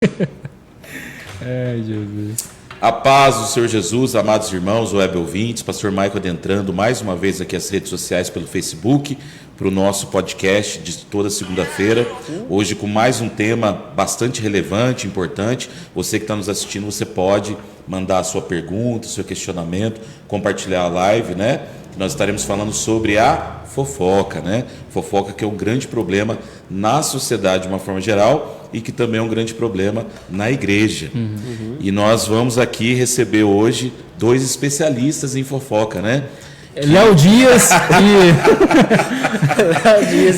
Ai, Jesus. A paz do Senhor Jesus, amados irmãos, web ouvintes, pastor Michael adentrando mais uma vez aqui as redes sociais pelo Facebook, para o nosso podcast de toda segunda-feira, hoje com mais um tema bastante relevante, importante. Você que está nos assistindo, você pode mandar a sua pergunta, seu questionamento, compartilhar a live, né? Nós estaremos falando sobre a fofoca, né? Fofoca que é um grande problema na sociedade de uma forma geral e que também é um grande problema na igreja. E nós vamos aqui receber hoje dois especialistas em fofoca, né? Léo Dias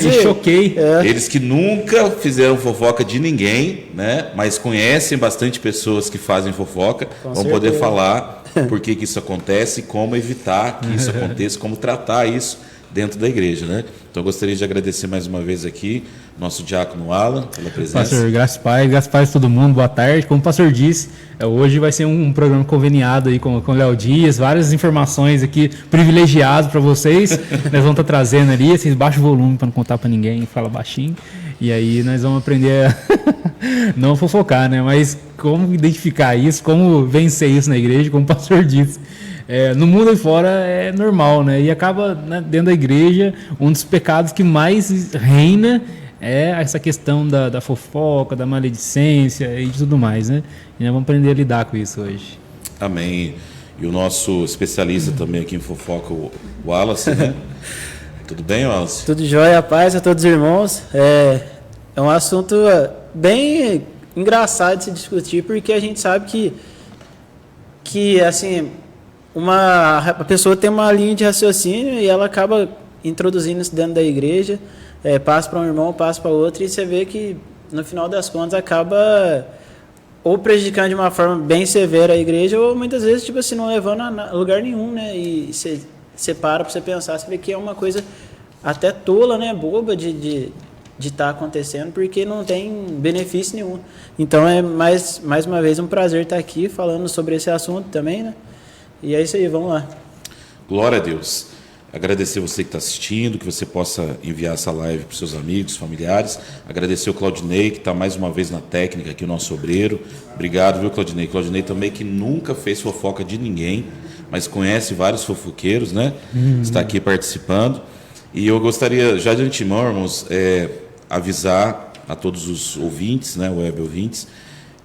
e Choquei. Eles que nunca fizeram fofoca de ninguém, né? Mas conhecem bastante pessoas que fazem fofoca. Vão poder falar por que isso acontece, como evitar que isso aconteça, como tratar isso dentro da igreja, né? Então eu gostaria de agradecer mais uma vez aqui nosso diácono Alan pela presença. Pastor, graças a paz a todo mundo, boa tarde. Como o pastor disse, hoje vai ser um programa conveniado aí com o Léo Dias, várias informações aqui privilegiadas para vocês. Nós vamos estar trazendo ali, assim, baixo volume para não contar para ninguém, fala baixinho. E aí nós vamos aprender a não fofocar, né? Mas como identificar isso, como vencer isso na igreja, como o pastor disse. No mundo aí fora é normal, né? E acaba, né, dentro da igreja, um dos pecados que mais reina é essa questão da fofoca, da maledicência e de tudo mais, né? E nós vamos aprender a lidar com isso hoje. Amém. E o nosso especialista também aqui em fofoca, o Wallace, né? Tudo bem, Wallace? Tudo jóia, paz a todos os irmãos. É um assunto bem engraçado de se discutir, porque a gente sabe que assim, a pessoa tem uma linha de raciocínio e ela acaba introduzindo isso dentro da igreja, passa para um irmão, passa para outro, e você vê que no final das contas acaba ou prejudicando de uma forma bem severa a igreja, ou muitas vezes tipo assim, não levando a lugar nenhum, né? E você para você pensar, você vê que é uma coisa até tola, né? Boba de estar acontecendo, porque não tem benefício nenhum. Então é mais uma vez um prazer estar aqui falando sobre esse assunto também, né? E é isso aí, vamos lá. Glória a Deus. Agradecer você que está assistindo, que você possa enviar essa live para os seus amigos, familiares. Agradecer o Claudinei, que está mais uma vez na técnica aqui, o nosso obreiro. Obrigado, viu, Claudinei? Claudinei também, que nunca fez fofoca de ninguém, mas conhece vários fofoqueiros, né? Está aqui participando. E eu gostaria, já de antemão, irmãos, avisar a todos os ouvintes, né, web ouvintes,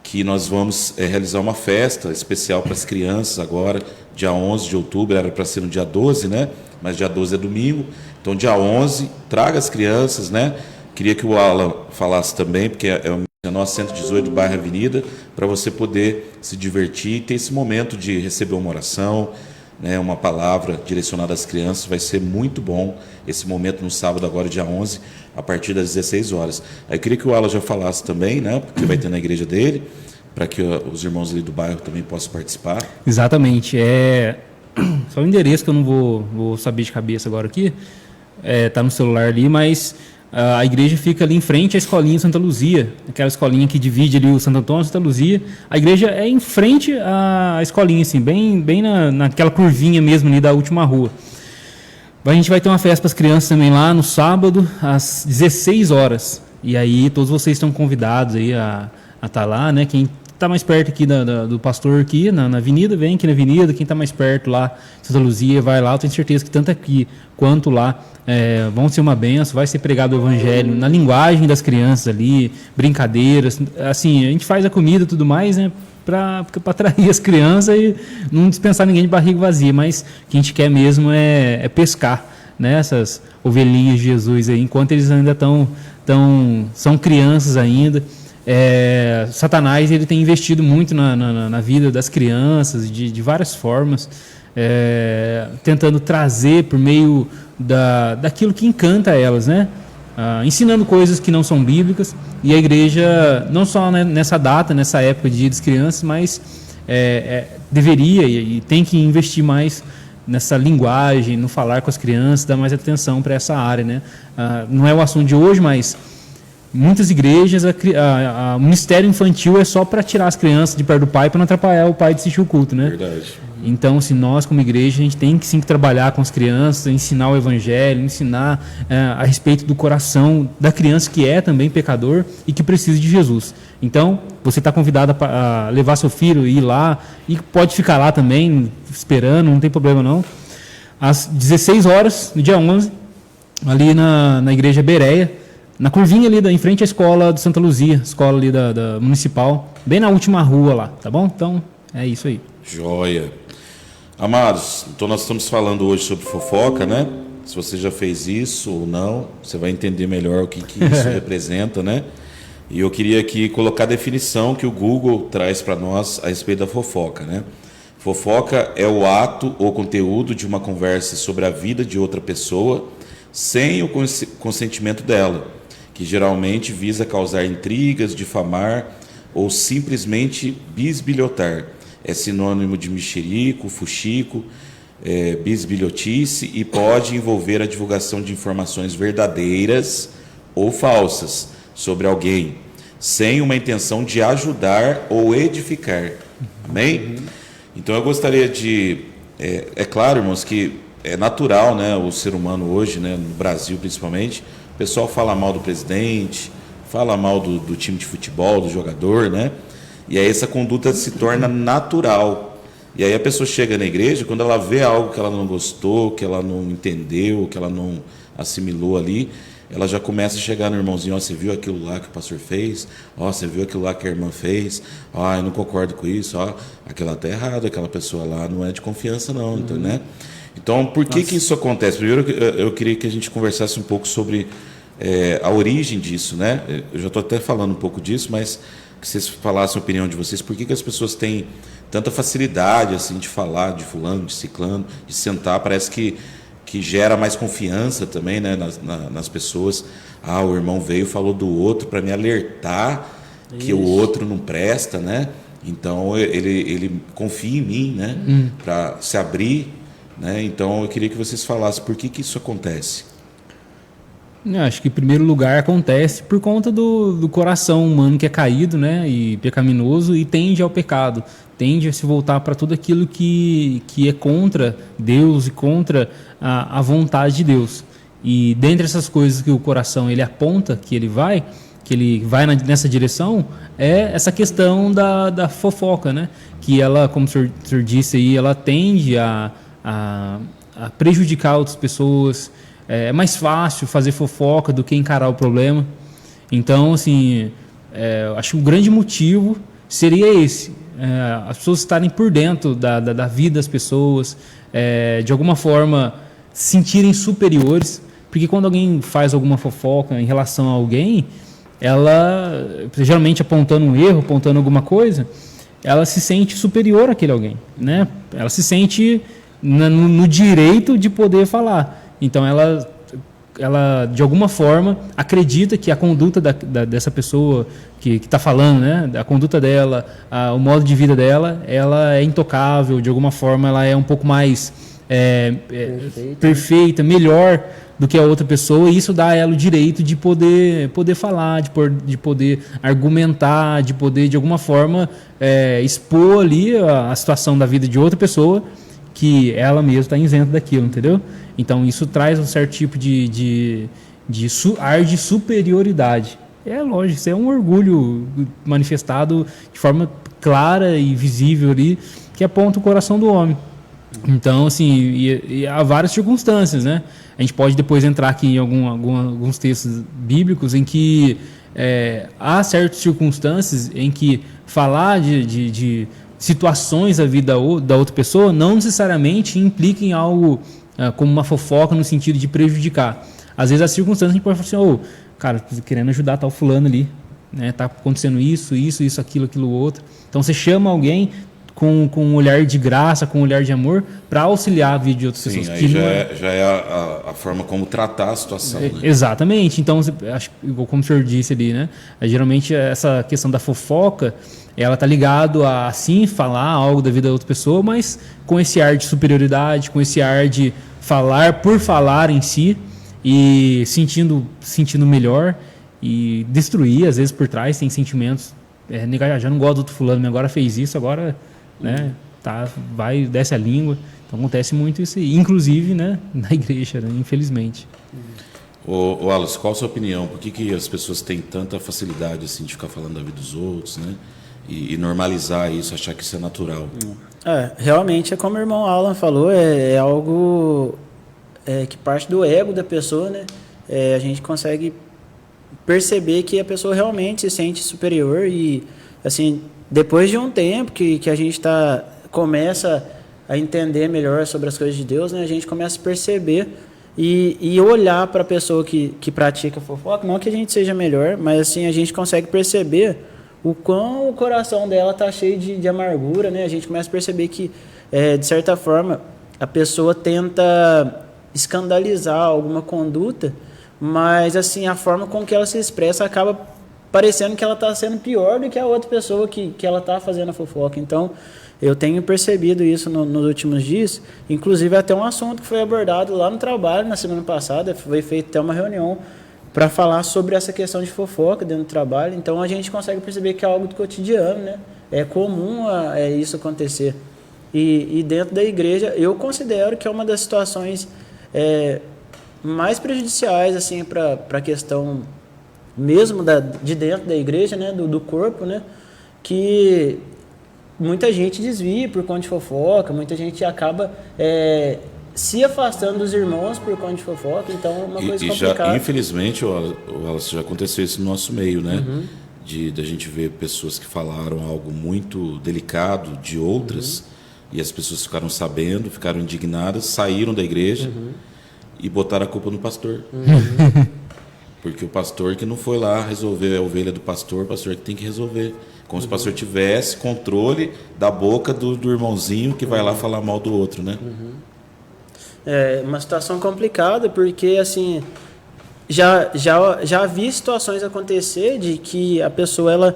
que nós vamos realizar uma festa especial para as crianças agora, dia 11 de outubro, era para ser no dia 12, né? Mas dia 12 é domingo, então dia 11, traga as crianças, né? Queria que o Alan falasse também, porque é o nosso 118 bairro Avenida, para você poder se divertir e ter esse momento de receber uma oração, né, uma palavra direcionada às crianças. Vai ser muito bom esse momento no sábado, agora dia 11, a partir das 16 horas. Aí eu queria que o Alan já falasse também, né, porque vai ter na igreja dele, para que os irmãos ali do bairro também possam participar. Exatamente. Só o endereço que eu não vou saber de cabeça agora aqui, tá no celular ali, mas a igreja fica ali em frente à escolinha Santa Luzia, aquela escolinha que divide ali o Santo Antônio e Santa Luzia. A igreja é em frente à escolinha, assim, bem naquela curvinha mesmo ali da última rua. A gente vai ter uma festa para as crianças também lá no sábado, às 16 horas. E aí todos vocês estão convidados aí a estar lá, né? Quem está mais perto aqui do pastor aqui na avenida, vem aqui na avenida. Quem está mais perto lá, Santa Luzia, vai lá. Eu tenho certeza que tanto aqui quanto lá vão ser uma benção, vai ser pregado o evangelho na linguagem das crianças ali, brincadeiras, assim, a gente faz a comida e tudo mais, né, para atrair as crianças e não dispensar ninguém de barriga vazia, mas o que a gente quer mesmo é pescar, né, essas ovelhinhas de Jesus aí, enquanto eles ainda são crianças ainda. Satanás ele tem investido muito na vida das crianças de várias formas, tentando trazer por meio daquilo que encanta elas, né? Ensinando coisas que não são bíblicas. E a igreja, não só, né, nessa data, nessa época de Dia das Crianças, mas deveria e tem que investir mais nessa linguagem, no falar com as crianças, dar mais atenção para essa área, né? Não é o assunto de hoje, mas muitas igrejas, o ministério infantil é só para tirar as crianças de perto do pai, para não atrapalhar o pai de assistir o culto, né? Verdade. Então, assim, nós como igreja, a gente tem que sim trabalhar com as crianças, ensinar o evangelho, ensinar a respeito do coração da criança que é também pecador e que precisa de Jesus. Então, você está convidado a levar seu filho e ir lá, e pode ficar lá também, esperando, não tem problema não. Às 16 horas, no dia 11, ali na igreja Bereia, na curvinha ali em frente à escola de Santa Luzia, escola ali da municipal, bem na última rua lá, tá bom? Então, é isso aí. Joia. Amados, então nós estamos falando hoje sobre fofoca, né? Se você já fez isso ou não, você vai entender melhor o que isso representa, né? E eu queria aqui colocar a definição que o Google traz para nós a respeito da fofoca, né? Fofoca é o ato ou conteúdo de uma conversa sobre a vida de outra pessoa sem o consentimento dela, que geralmente visa causar intrigas, difamar ou simplesmente bisbilhotar. É sinônimo de mexerico, fuxico, bisbilhotice e pode envolver a divulgação de informações verdadeiras ou falsas sobre alguém, sem uma intenção de ajudar ou edificar. Amém? Então eu gostaria de... É claro, irmãos, que é natural, né, o ser humano hoje, né, no Brasil principalmente, o pessoal fala mal do presidente, fala mal do time de futebol, do jogador, né? E aí essa conduta se torna natural. E aí a pessoa chega na igreja, quando ela vê algo que ela não gostou, que ela não entendeu, que ela não assimilou ali, ela já começa a chegar no irmãozinho: ó, você viu aquilo lá que o pastor fez? Ó, você viu aquilo lá que a irmã fez? Ó, eu não concordo com isso. Ó, aquilo lá está errado, aquela pessoa lá não é de confiança não, então, né? Então, por que isso acontece? Primeiro, eu queria que a gente conversasse um pouco sobre a origem disso, né? Eu já estou até falando um pouco disso, mas que vocês falassem a opinião de vocês. Por que as pessoas têm tanta facilidade assim de falar de fulano, de ciclano, de sentar? Parece que gera mais confiança também, né, nas pessoas. Ah, o irmão veio e falou do outro para me alertar que o outro não presta, né? Então ele confia em mim, né? Para se abrir, né? Então eu queria que vocês falassem por que isso acontece. Eu acho que em primeiro lugar acontece por conta do coração humano que é caído, né, e pecaminoso, e tende ao pecado, tende a se voltar para tudo aquilo que é contra Deus e contra a vontade de Deus. E dentre essas coisas que o coração ele aponta que ele vai nessa direção, é essa questão da fofoca, né, que ela, como o senhor disse aí, ela tende a prejudicar outras pessoas. É mais fácil fazer fofoca do que encarar o problema. Então, assim, acho que o grande motivo seria esse. As pessoas estarem por dentro da vida das pessoas, de alguma forma se sentirem superiores. Porque quando alguém faz alguma fofoca em relação a alguém, ela, geralmente apontando um erro, apontando alguma coisa, ela se sente superior àquele alguém, né? Ela se sente no direito de poder falar. Então, ela de alguma forma acredita que a conduta dessa pessoa que está falando, né, a conduta dela, o modo de vida dela, ela é intocável, de alguma forma ela é um pouco mais perfeita, melhor do que a outra pessoa, e isso dá a ela o direito de poder falar, de poder argumentar, de poder de alguma forma expor ali a situação da vida de outra pessoa, que ela mesma está isenta daquilo, entendeu? Então isso traz um certo tipo de ar de superioridade. É lógico, isso é um orgulho manifestado de forma clara e visível ali, que aponta o coração do homem. Então, assim, e há várias circunstâncias, né? A gente pode depois entrar aqui em alguns textos bíblicos em que há certas circunstâncias em que falar de situações da vida da outra pessoa não necessariamente implica em algo como uma fofoca no sentido de prejudicar. Às vezes, as circunstâncias a gente pode falar assim: cara, tô querendo ajudar tal fulano ali, né? Tá acontecendo isso, aquilo outro. Então você chama alguém com um olhar de graça, com um olhar de amor, para auxiliar a vida de outras pessoas. Aí já é a forma como tratar a situação. Né? Exatamente. Então, acho, como o senhor disse ali, né? Geralmente essa questão da fofoca, ela está ligado a, sim, falar algo da vida da outra pessoa, mas com esse ar de superioridade, com esse ar de falar por falar em si, e sentindo melhor, e destruir, às vezes, por trás, tem sentimentos, já não gosto do outro fulano, agora fez isso, agora, né, tá, desce a língua. Então acontece muito isso aí, inclusive, né, na igreja, né, infelizmente. Ô Wallace, qual a sua opinião? Por que as pessoas têm tanta facilidade assim, de ficar falando da vida dos outros, né? E normalizar isso, achar que isso é natural? Realmente é como o irmão Alan falou, é algo que parte do ego da pessoa, né? A gente consegue perceber que a pessoa realmente se sente superior e, assim, depois de um tempo que a gente começa a entender melhor sobre as coisas de Deus, né? A gente começa a perceber e olhar para a pessoa que pratica fofoca, não que a gente seja melhor, mas assim, a gente consegue perceber o quão o coração dela está cheio de amargura, né? A gente começa a perceber que, de certa forma, a pessoa tenta escandalizar alguma conduta, mas assim, a forma com que ela se expressa acaba parecendo que ela está sendo pior do que a outra pessoa que ela está fazendo a fofoca. Então, eu tenho percebido isso nos últimos dias, inclusive até um assunto que foi abordado lá no trabalho na semana passada, foi feita até uma reunião para falar sobre essa questão de fofoca dentro do trabalho. Então a gente consegue perceber que é algo do cotidiano, né? É comum isso acontecer. E dentro da igreja, eu considero que é uma das situações mais prejudiciais assim, para a questão mesmo de dentro da igreja, né? do corpo, né? Que muita gente desvia por conta de fofoca, muita gente acaba se afastando dos irmãos por conta de fofoca, então é uma coisa complicada. Já, infelizmente, Wallace, já aconteceu isso no nosso meio, né? Da gente ver pessoas que falaram algo muito delicado de outras, e as pessoas ficaram sabendo, ficaram indignadas, saíram da igreja e botaram a culpa no pastor. Porque o pastor que não foi lá resolver a ovelha do pastor, o pastor que tem que resolver. Como se o pastor tivesse controle da boca do irmãozinho que vai lá falar mal do outro, né? É uma situação complicada, porque assim, já vi situações acontecer de que a pessoa ela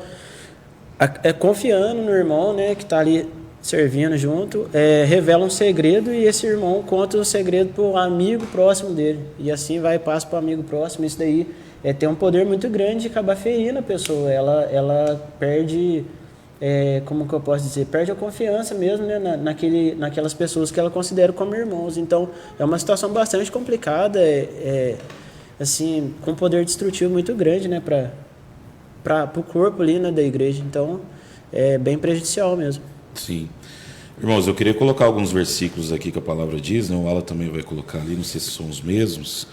confiando no irmão, né, que está ali servindo junto, revela um segredo e esse irmão conta o segredo para o amigo próximo dele. E assim vai e passa para o amigo próximo. Isso daí tem um poder muito grande de acabar ferindo a pessoa. Ela perde, como que eu posso dizer, perde a confiança mesmo, né, naquelas pessoas que ela considera como irmãos. Então, é uma situação bastante complicada, assim, com um poder destrutivo muito grande, né, para o corpo ali, né, da igreja. Então, é bem prejudicial mesmo. Sim. Irmãos, eu queria colocar alguns versículos aqui que a palavra diz, né? O Ala também vai colocar ali, não sei se são os mesmos,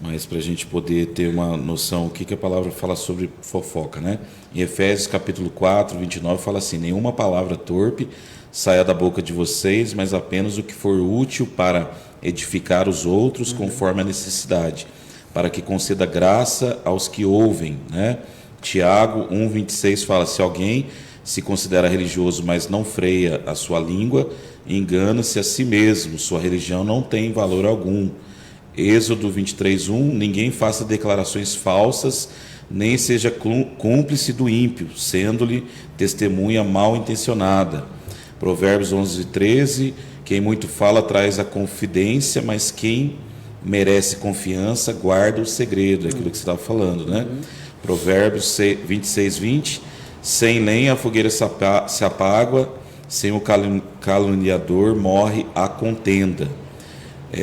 mas para a gente poder ter uma noção o que a palavra fala sobre fofoca, né? Em Efésios capítulo 4, 29, fala assim: nenhuma palavra torpe saia da boca de vocês, mas apenas o que for útil para edificar os outros conforme a necessidade, para que conceda graça aos que ouvem, né? Tiago 1, 26 fala: se alguém se considera religioso, mas não freia a sua língua, engana-se a si mesmo, sua religião não tem valor algum. Êxodo 23:1, ninguém faça declarações falsas, nem seja cúmplice do ímpio, sendo-lhe testemunha mal intencionada. Provérbios 11:13, quem muito fala traz a confidência, mas quem merece confiança guarda o segredo, é aquilo que você estava falando, né? Provérbios 26:20, sem lenha a fogueira se apaga, sem o caluniador morre a contenda.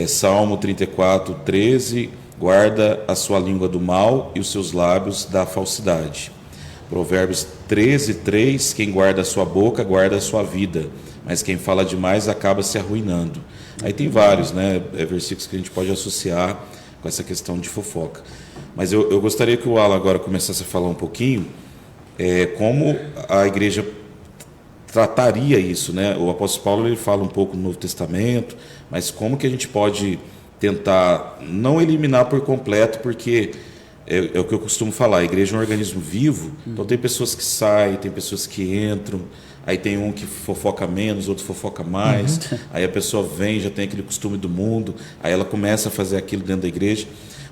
Salmo 34:13, guarda a sua língua do mal e os seus lábios da falsidade. Provérbios 13:3, quem guarda a sua boca guarda a sua vida, mas quem fala demais acaba se arruinando. Aí tem vários, né, versículos que a gente pode associar com essa questão de fofoca. Mas eu gostaria que o Alan agora começasse a falar um pouquinho como a igreja trataria isso, né? O apóstolo Paulo ele fala um pouco no Novo Testamento, mas como que a gente pode tentar não eliminar por completo, porque é o que eu costumo falar, a igreja é um organismo vivo, então tem pessoas que saem, tem pessoas que entram, aí tem um que fofoca menos, outro fofoca mais, aí a pessoa vem, já tem aquele costume do mundo, aí ela começa a fazer aquilo dentro da igreja,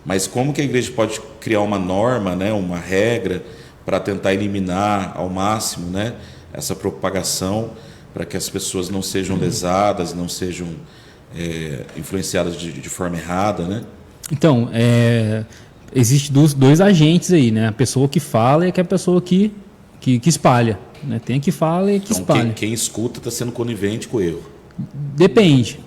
mas como que a igreja pode criar uma norma, né, uma regra, para tentar eliminar ao máximo, né, essa propagação, para que as pessoas não sejam lesadas, não sejam influenciadas de forma errada, né? Então, existe dois agentes aí, né? A pessoa que fala e a pessoa que espalha. né? Tem a que fala e a que Então, espalha. quem escuta está sendo conivente com o erro. Depende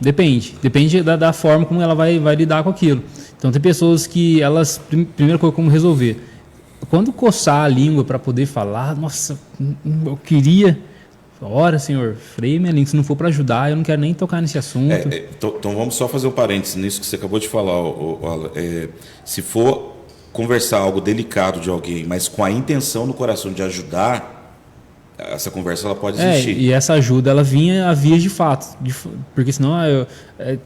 da forma como ela vai lidar com aquilo. Então tem pessoas que elas, primeira coisa, como resolver. Quando coçar a língua para poder falar, nossa, eu queria, ora, Senhor, freia minha língua, se não for para ajudar, eu não quero nem tocar nesse assunto. Então vamos só fazer um parênteses nisso que você acabou de falar. Se for conversar algo delicado de alguém, mas com a intenção no coração de ajudar, essa conversa ela pode existir. E essa ajuda, ela vinha a vias de fato. Porque senão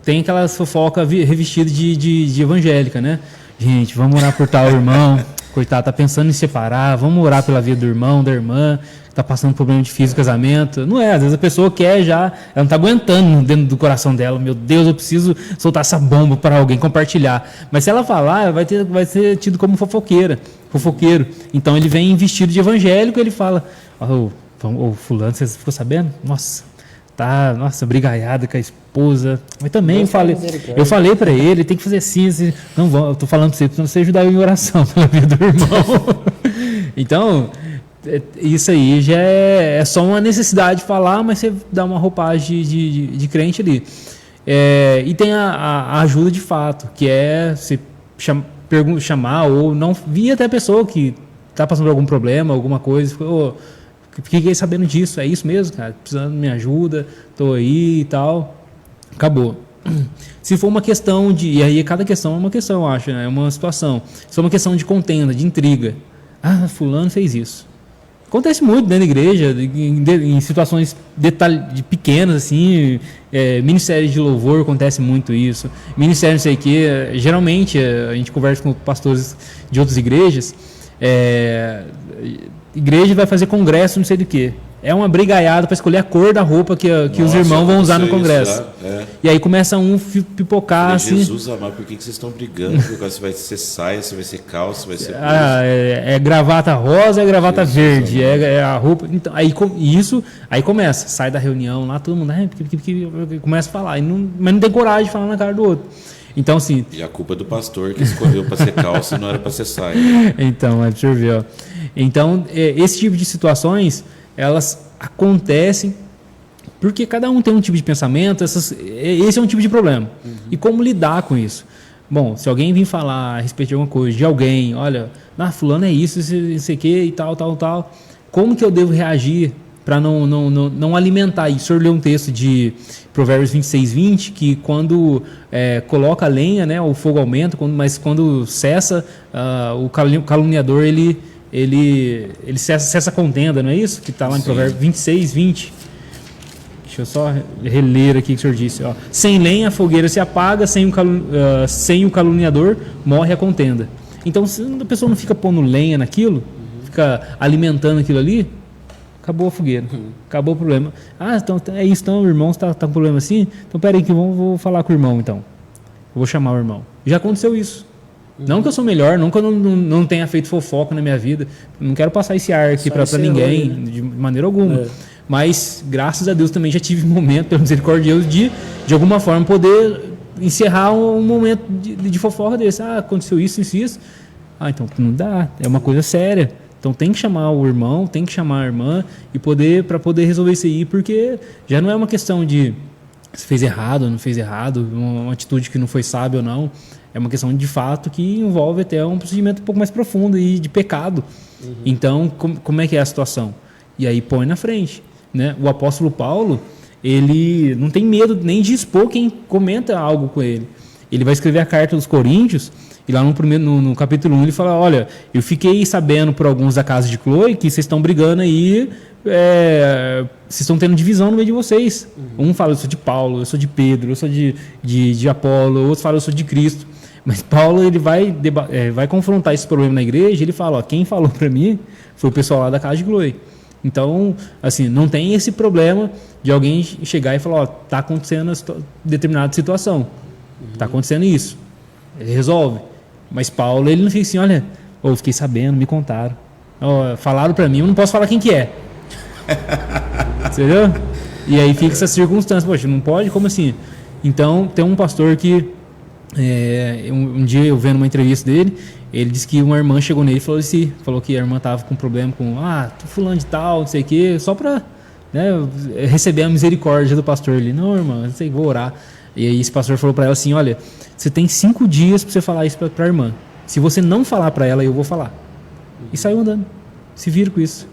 tem aquela fofoca revestida de evangélica, né? Gente, vamos orar por tal irmão, coitado, tá pensando em separar, vamos orar pela vida do irmão, da irmã, que tá passando problema difícil no casamento. Não é, às vezes a pessoa quer já, ela não tá aguentando dentro do coração dela, meu Deus, eu preciso soltar essa bomba para alguém compartilhar. Mas se ela falar, vai ser tido como fofoqueiro. Então ele vem vestido de evangélico, ele fala, fulano, você ficou sabendo? Nossa, brigaiada com a esposa. Mas também eu falei para ele, tem que fazer assim. Não, eu tô falando para você ajudar eu em oração pela vida do irmão. Então, isso aí já é só uma necessidade de falar, mas você dá uma roupagem de crente ali. E tem a ajuda de fato, que é você chamar ou não vir até a pessoa que está passando por algum problema, alguma coisa, fiquei sabendo disso, é isso mesmo, cara, precisando de minha ajuda, estou aí e tal, acabou. Se for uma questão e aí cada questão é uma questão, eu acho, né? É uma situação, se for uma questão de contenda, de intriga, fulano fez isso. Acontece muito dentro da igreja, em situações pequenas, assim, ministério de louvor acontece muito isso, ministério não sei o quê, geralmente a gente conversa com pastores de outras igrejas, igreja vai fazer congresso, não sei do que. É uma brigaiada para escolher a cor da roupa que os irmãos vão usar no congresso. E aí começa um pipocar assim. Jesus amado, por que vocês estão brigando? Porque se vai ser saia, se vai ser calça, se vai ser. Gravata rosa, é gravata verde, é a roupa. Então, aí começa, sai da reunião lá, todo mundo começa a falar. Mas não tem coragem de falar na cara do outro. Então, assim. E a culpa é do pastor que escolheu para ser calça e não era para ser saia. Então, deixa eu ver. Então, esse tipo de situações, elas acontecem porque cada um tem um tipo de pensamento, esse é um tipo de problema. E como lidar com isso? Bom, se alguém vir falar a respeito de alguma coisa, de alguém, olha, fulano é isso, não sei o que e tal, como que eu devo reagir para não alimentar isso? O senhor leu um texto de Provérbios 26:20, que quando coloca a lenha, né, o fogo aumenta, mas quando cessa, o caluniador, ele cessa a contenda, não é isso? Que está lá em Provérbios 26:20. Deixa eu só reler aqui o que o senhor disse. Sem lenha a fogueira se apaga, sem o caluniador morre a contenda. Então, se a pessoa não fica pondo lenha naquilo, fica alimentando aquilo ali, acabou a fogueira, acabou o problema. Então é isso, então o irmão está com problema assim? Então peraí que eu vou falar com o irmão então. Eu vou chamar o irmão. Já aconteceu isso. Não que eu sou melhor, não que eu não tenha feito fofoca na minha vida. Não quero passar esse ar aqui para ninguém, né? De maneira alguma. Mas, graças a Deus, também já tive momento, pelo misericordia de Deus, de alguma forma poder encerrar um momento de fofoca desse. Aconteceu isso. Então não dá, é uma coisa séria. Então tem que chamar o irmão, tem que chamar a irmã para poder resolver isso aí, porque já não é uma questão de se fez errado ou não fez errado, uma atitude que não foi sábia ou não. É uma questão de fato que envolve até um procedimento um pouco mais profundo e de pecado. Então, como é que é a situação? E aí põe na frente, né? O apóstolo Paulo, ele não tem medo nem de expor quem comenta algo com ele. Ele vai escrever a carta dos Coríntios, e lá no capítulo 1 ele fala, olha, eu fiquei sabendo por alguns da casa de Cloe que vocês estão brigando aí, vocês estão tendo divisão no meio de vocês. Um fala, eu sou de Paulo, eu sou de Pedro, eu sou de Apolo, outros falam, eu sou de Cristo. Mas Paulo, ele vai confrontar esse problema na igreja, ele fala, quem falou para mim foi o pessoal lá da casa de Cloe. Então, assim, não tem esse problema de alguém chegar e falar, está acontecendo determinada situação, está acontecendo isso, ele resolve. Mas Paulo, ele não fica assim, olha, eu fiquei sabendo, me contaram, falaram para mim, eu não posso falar quem que é. Entendeu? E aí fica essa circunstância, poxa, não pode? Como assim? Então, tem um pastor que Um dia eu vendo uma entrevista dele, ele disse que uma irmã chegou nele e falou que a irmã tava com problema com fulano de tal, não sei o que, só para, né, receber a misericórdia do pastor. Ele, não, irmã, não sei, vou orar. E aí esse pastor falou para ela assim, olha, você tem 5 dias para você falar isso para a irmã. Se você não falar para ela, eu vou falar. E saiu andando. Se vira com isso.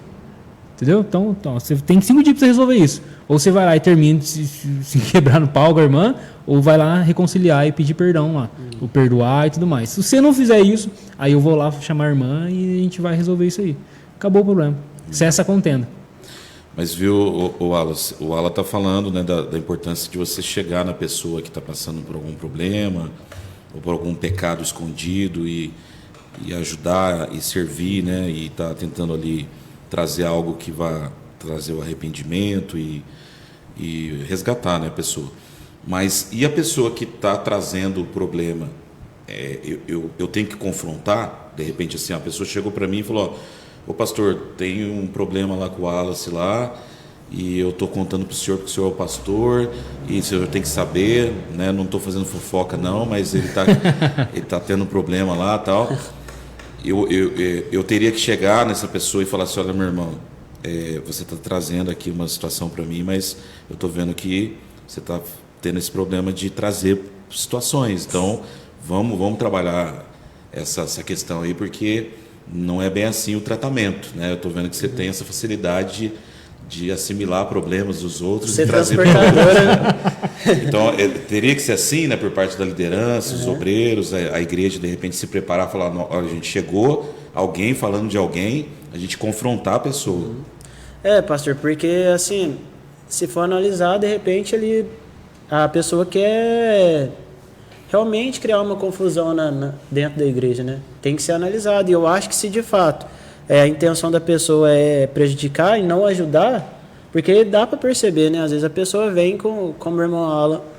Entendeu? Então você tem 5 dias para resolver isso. Ou você vai lá e termina de se quebrar no pau com a irmã, ou vai lá reconciliar e pedir perdão lá. Ou perdoar e tudo mais. Se você não fizer isso, aí eu vou lá chamar a irmã e a gente vai resolver isso aí. Acabou o problema. Cessa a contenda. Mas viu, o Wallace, o Alan está falando, né, da importância de você chegar na pessoa que está passando por algum problema ou por algum pecado escondido e ajudar e servir, né, e está tentando ali trazer algo que vá trazer o arrependimento e resgatar, né, a pessoa. Mas e a pessoa que está trazendo o problema? Eu tenho que confrontar, de repente assim, a pessoa chegou para mim e falou, ô pastor, tem um problema lá com o Wallace lá, e eu estou contando para o senhor porque o senhor é o pastor, e o senhor tem que saber, né? Não estou fazendo fofoca não, mas ele tá tendo um problema lá e tal. Eu teria que chegar nessa pessoa e falar assim, olha, meu irmão, você está trazendo aqui uma situação para mim, mas eu estou vendo que você está tendo esse problema de trazer situações, então vamos trabalhar essa questão aí, porque não é bem assim o tratamento, né? Eu estou vendo que você tem essa facilidade de assimilar problemas dos outros e trazer problemas. Então, teria que ser assim, né, por parte da liderança, os obreiros, a igreja, de repente, se preparar e falar, olha, a gente chegou, alguém falando de alguém, a gente confrontar a pessoa. Pastor, porque, assim, se for analisar, de repente, a pessoa quer realmente criar uma confusão dentro da igreja, né? Tem que ser analisado. E eu acho que se de fato a intenção da pessoa é prejudicar e não ajudar, porque dá para perceber, né? Às vezes a pessoa vem como o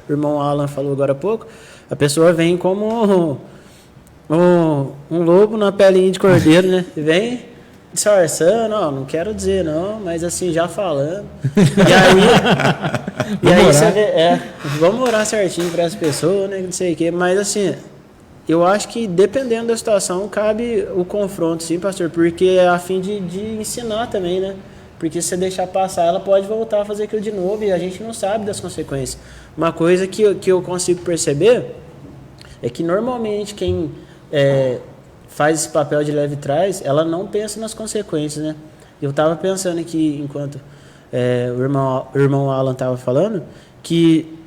irmão Alan falou agora há pouco, a pessoa vem como um lobo na pelinha de cordeiro, né? Vem disfarçando, não quero dizer não, mas assim, já falando. E aí você vê, vamos orar certinho para as pessoas, né? Não sei o quê, mas assim, eu acho que dependendo da situação, cabe o confronto, sim, pastor, porque é a fim de ensinar também, né? Porque se você deixar passar, ela pode voltar a fazer aquilo de novo e a gente não sabe das consequências. Uma coisa que eu consigo perceber é que normalmente quem faz esse papel de leve trás, ela não pensa nas consequências, né? Eu estava pensando aqui, enquanto o irmão Alan estava falando, que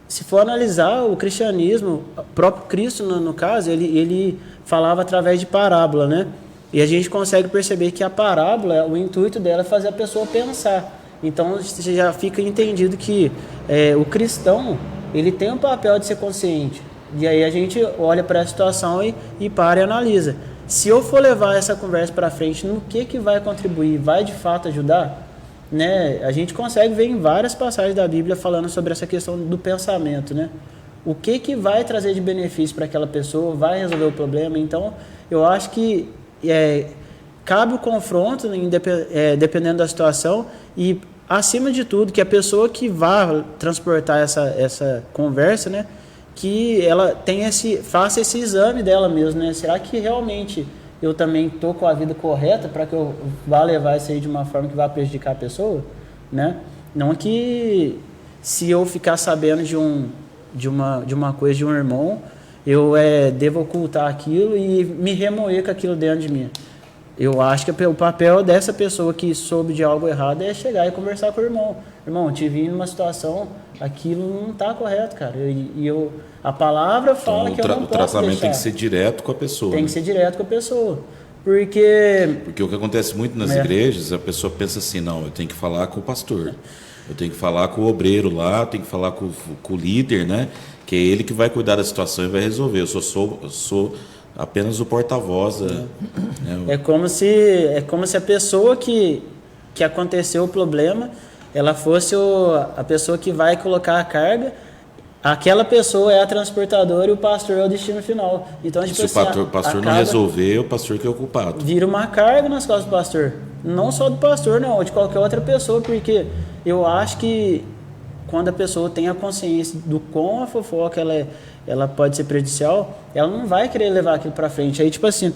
se for analisar o cristianismo, o próprio Cristo, no caso, ele falava através de parábola, né? E a gente consegue perceber que a parábola, o intuito dela é fazer a pessoa pensar. Então, você já fica entendido que o cristão, ele tem um papel de ser consciente. E aí a gente olha para a situação e para e analisa. Se eu for levar essa conversa para frente, no que vai contribuir? Vai de fato ajudar? Né? A gente consegue ver em várias passagens da Bíblia falando sobre essa questão do pensamento, né? O que vai trazer de benefício para aquela pessoa? Vai resolver o problema? Então, eu acho que cabe o confronto, dependendo da situação, e acima de tudo, que a pessoa que vá transportar essa conversa, né, que ela faça esse exame dela mesmo, né? Será que realmente eu também estou com a vida correta para que eu vá levar isso aí de uma forma que vá prejudicar a pessoa, né? Não que se eu ficar sabendo de uma coisa de um irmão, eu devo ocultar aquilo e me remoer com aquilo dentro de mim. Eu acho que o papel dessa pessoa que soube de algo errado é chegar e conversar com o irmão. Irmão, te vi numa situação, aquilo não está correto, cara. A palavra fala que eu não posso deixar. O tratamento tem que ser direto com a pessoa. Tem que ser direto com a pessoa. Porque o que acontece muito nas igrejas, a pessoa pensa assim, não, eu tenho que falar com o pastor, eu tenho que falar com o obreiro lá, eu tenho que falar com o líder, né? Que é ele que vai cuidar da situação e vai resolver. Eu sou apenas o porta-voz. Né? É como se a pessoa que aconteceu o problema, ela fosse a pessoa que vai colocar a carga, aquela pessoa é a transportadora e o pastor é o destino final. Então, se o pastor não resolver, é o pastor que é o culpado. Vira uma carga nas costas do pastor. Não só do pastor, não, de qualquer outra pessoa, porque eu acho que quando a pessoa tem a consciência do quão a fofoca ela pode ser prejudicial, ela não vai querer levar aquilo para frente. Aí, tipo assim,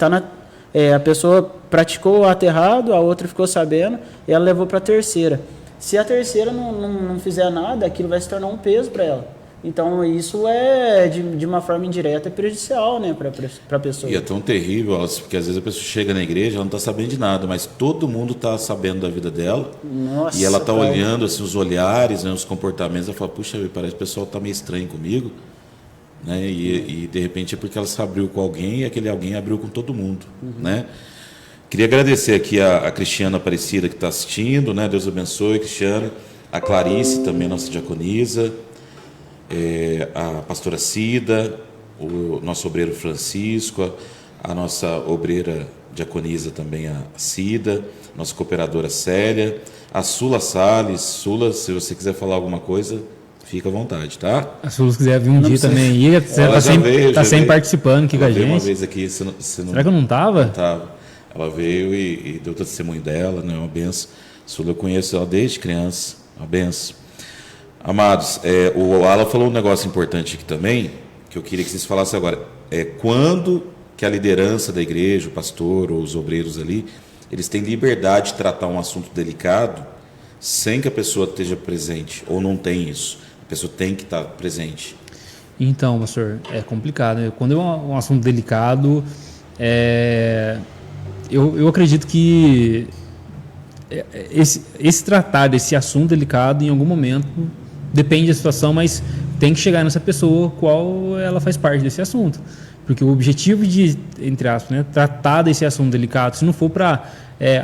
a pessoa praticou o ato errado, a outra ficou sabendo, e ela levou para a terceira. Se a terceira não fizer nada, aquilo vai se tornar um peso para ela. Então, isso é, de uma forma indireta, prejudicial, né, para a pessoa. E é tão terrível, porque às vezes a pessoa chega na igreja, ela não está sabendo de nada, mas todo mundo está sabendo da vida dela. Nossa, e ela está cara. olhando assim, os olhares, né, os comportamentos, ela fala, puxa, parece que o pessoal está meio estranho comigo. Né? E de repente é porque ela se abriu com alguém e aquele alguém abriu com todo mundo. Né? Queria agradecer aqui a Cristiana Aparecida que está assistindo, né? Deus abençoe, Cristiana. A Clarice também, nossa diaconisa. A pastora Cida, o nosso obreiro Francisco, a nossa obreira diaconisa também, a Cida, nossa cooperadora Célia, a Sula Salles. Sula, se você quiser falar alguma coisa, fica à vontade, tá? A Sula, se quiser vir um dia também aí, Ela tá sempre participando aqui com a gente. Uma vez aqui, você não, será que eu não estava? Não estava. Ela veio e deu o testemunho dela, né? Uma benção. Sula, eu conheço ela desde criança, uma benção. Amados, o Alan falou um negócio importante aqui também, que eu queria que vocês falassem agora. Quando que a liderança da igreja, o pastor ou os obreiros ali, eles têm liberdade de tratar um assunto delicado sem que a pessoa esteja presente, ou não tem isso? A pessoa tem que estar presente. Então, pastor, é complicado. Quando é um assunto delicado, eu acredito que esse tratar desse assunto delicado, em algum momento, depende da situação, mas tem que chegar nessa pessoa qual ela faz parte desse assunto. Porque o objetivo de, entre aspas, né, tratar desse assunto delicado, se não for para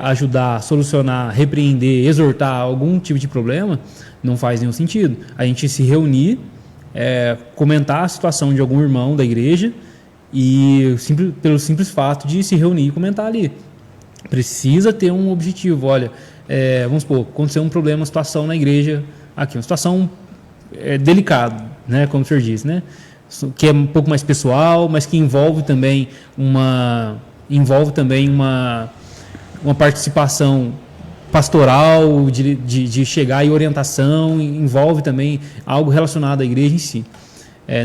ajudar, solucionar, repreender, exortar algum tipo de problema, não faz nenhum sentido. A gente se reunir, comentar a situação de algum irmão da igreja e pelo simples fato de se reunir e comentar ali. Precisa ter um objetivo. Olha, vamos supor, aconteceu um problema, uma situação na igreja aqui, uma situação delicada, né, como o senhor disse, né, que é um pouco mais pessoal, mas que envolve também uma participação pastoral, de chegar e orientação, envolve também algo relacionado à igreja em si.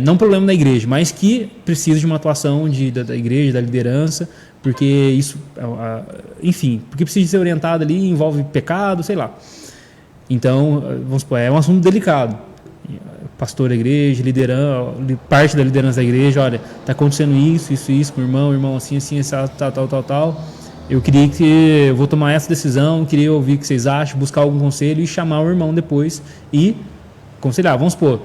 Não um problema da igreja, mas que precisa de uma atuação da igreja, da liderança, porque isso, enfim, porque precisa ser orientado ali, envolve pecado, sei lá. Então, vamos supor, é um assunto delicado. Pastor da igreja, parte da liderança da igreja, olha, está acontecendo isso com o irmão assim, tal. Eu vou tomar essa decisão, queria ouvir o que vocês acham, buscar algum conselho e chamar o irmão depois e aconselhar. Vamos supor,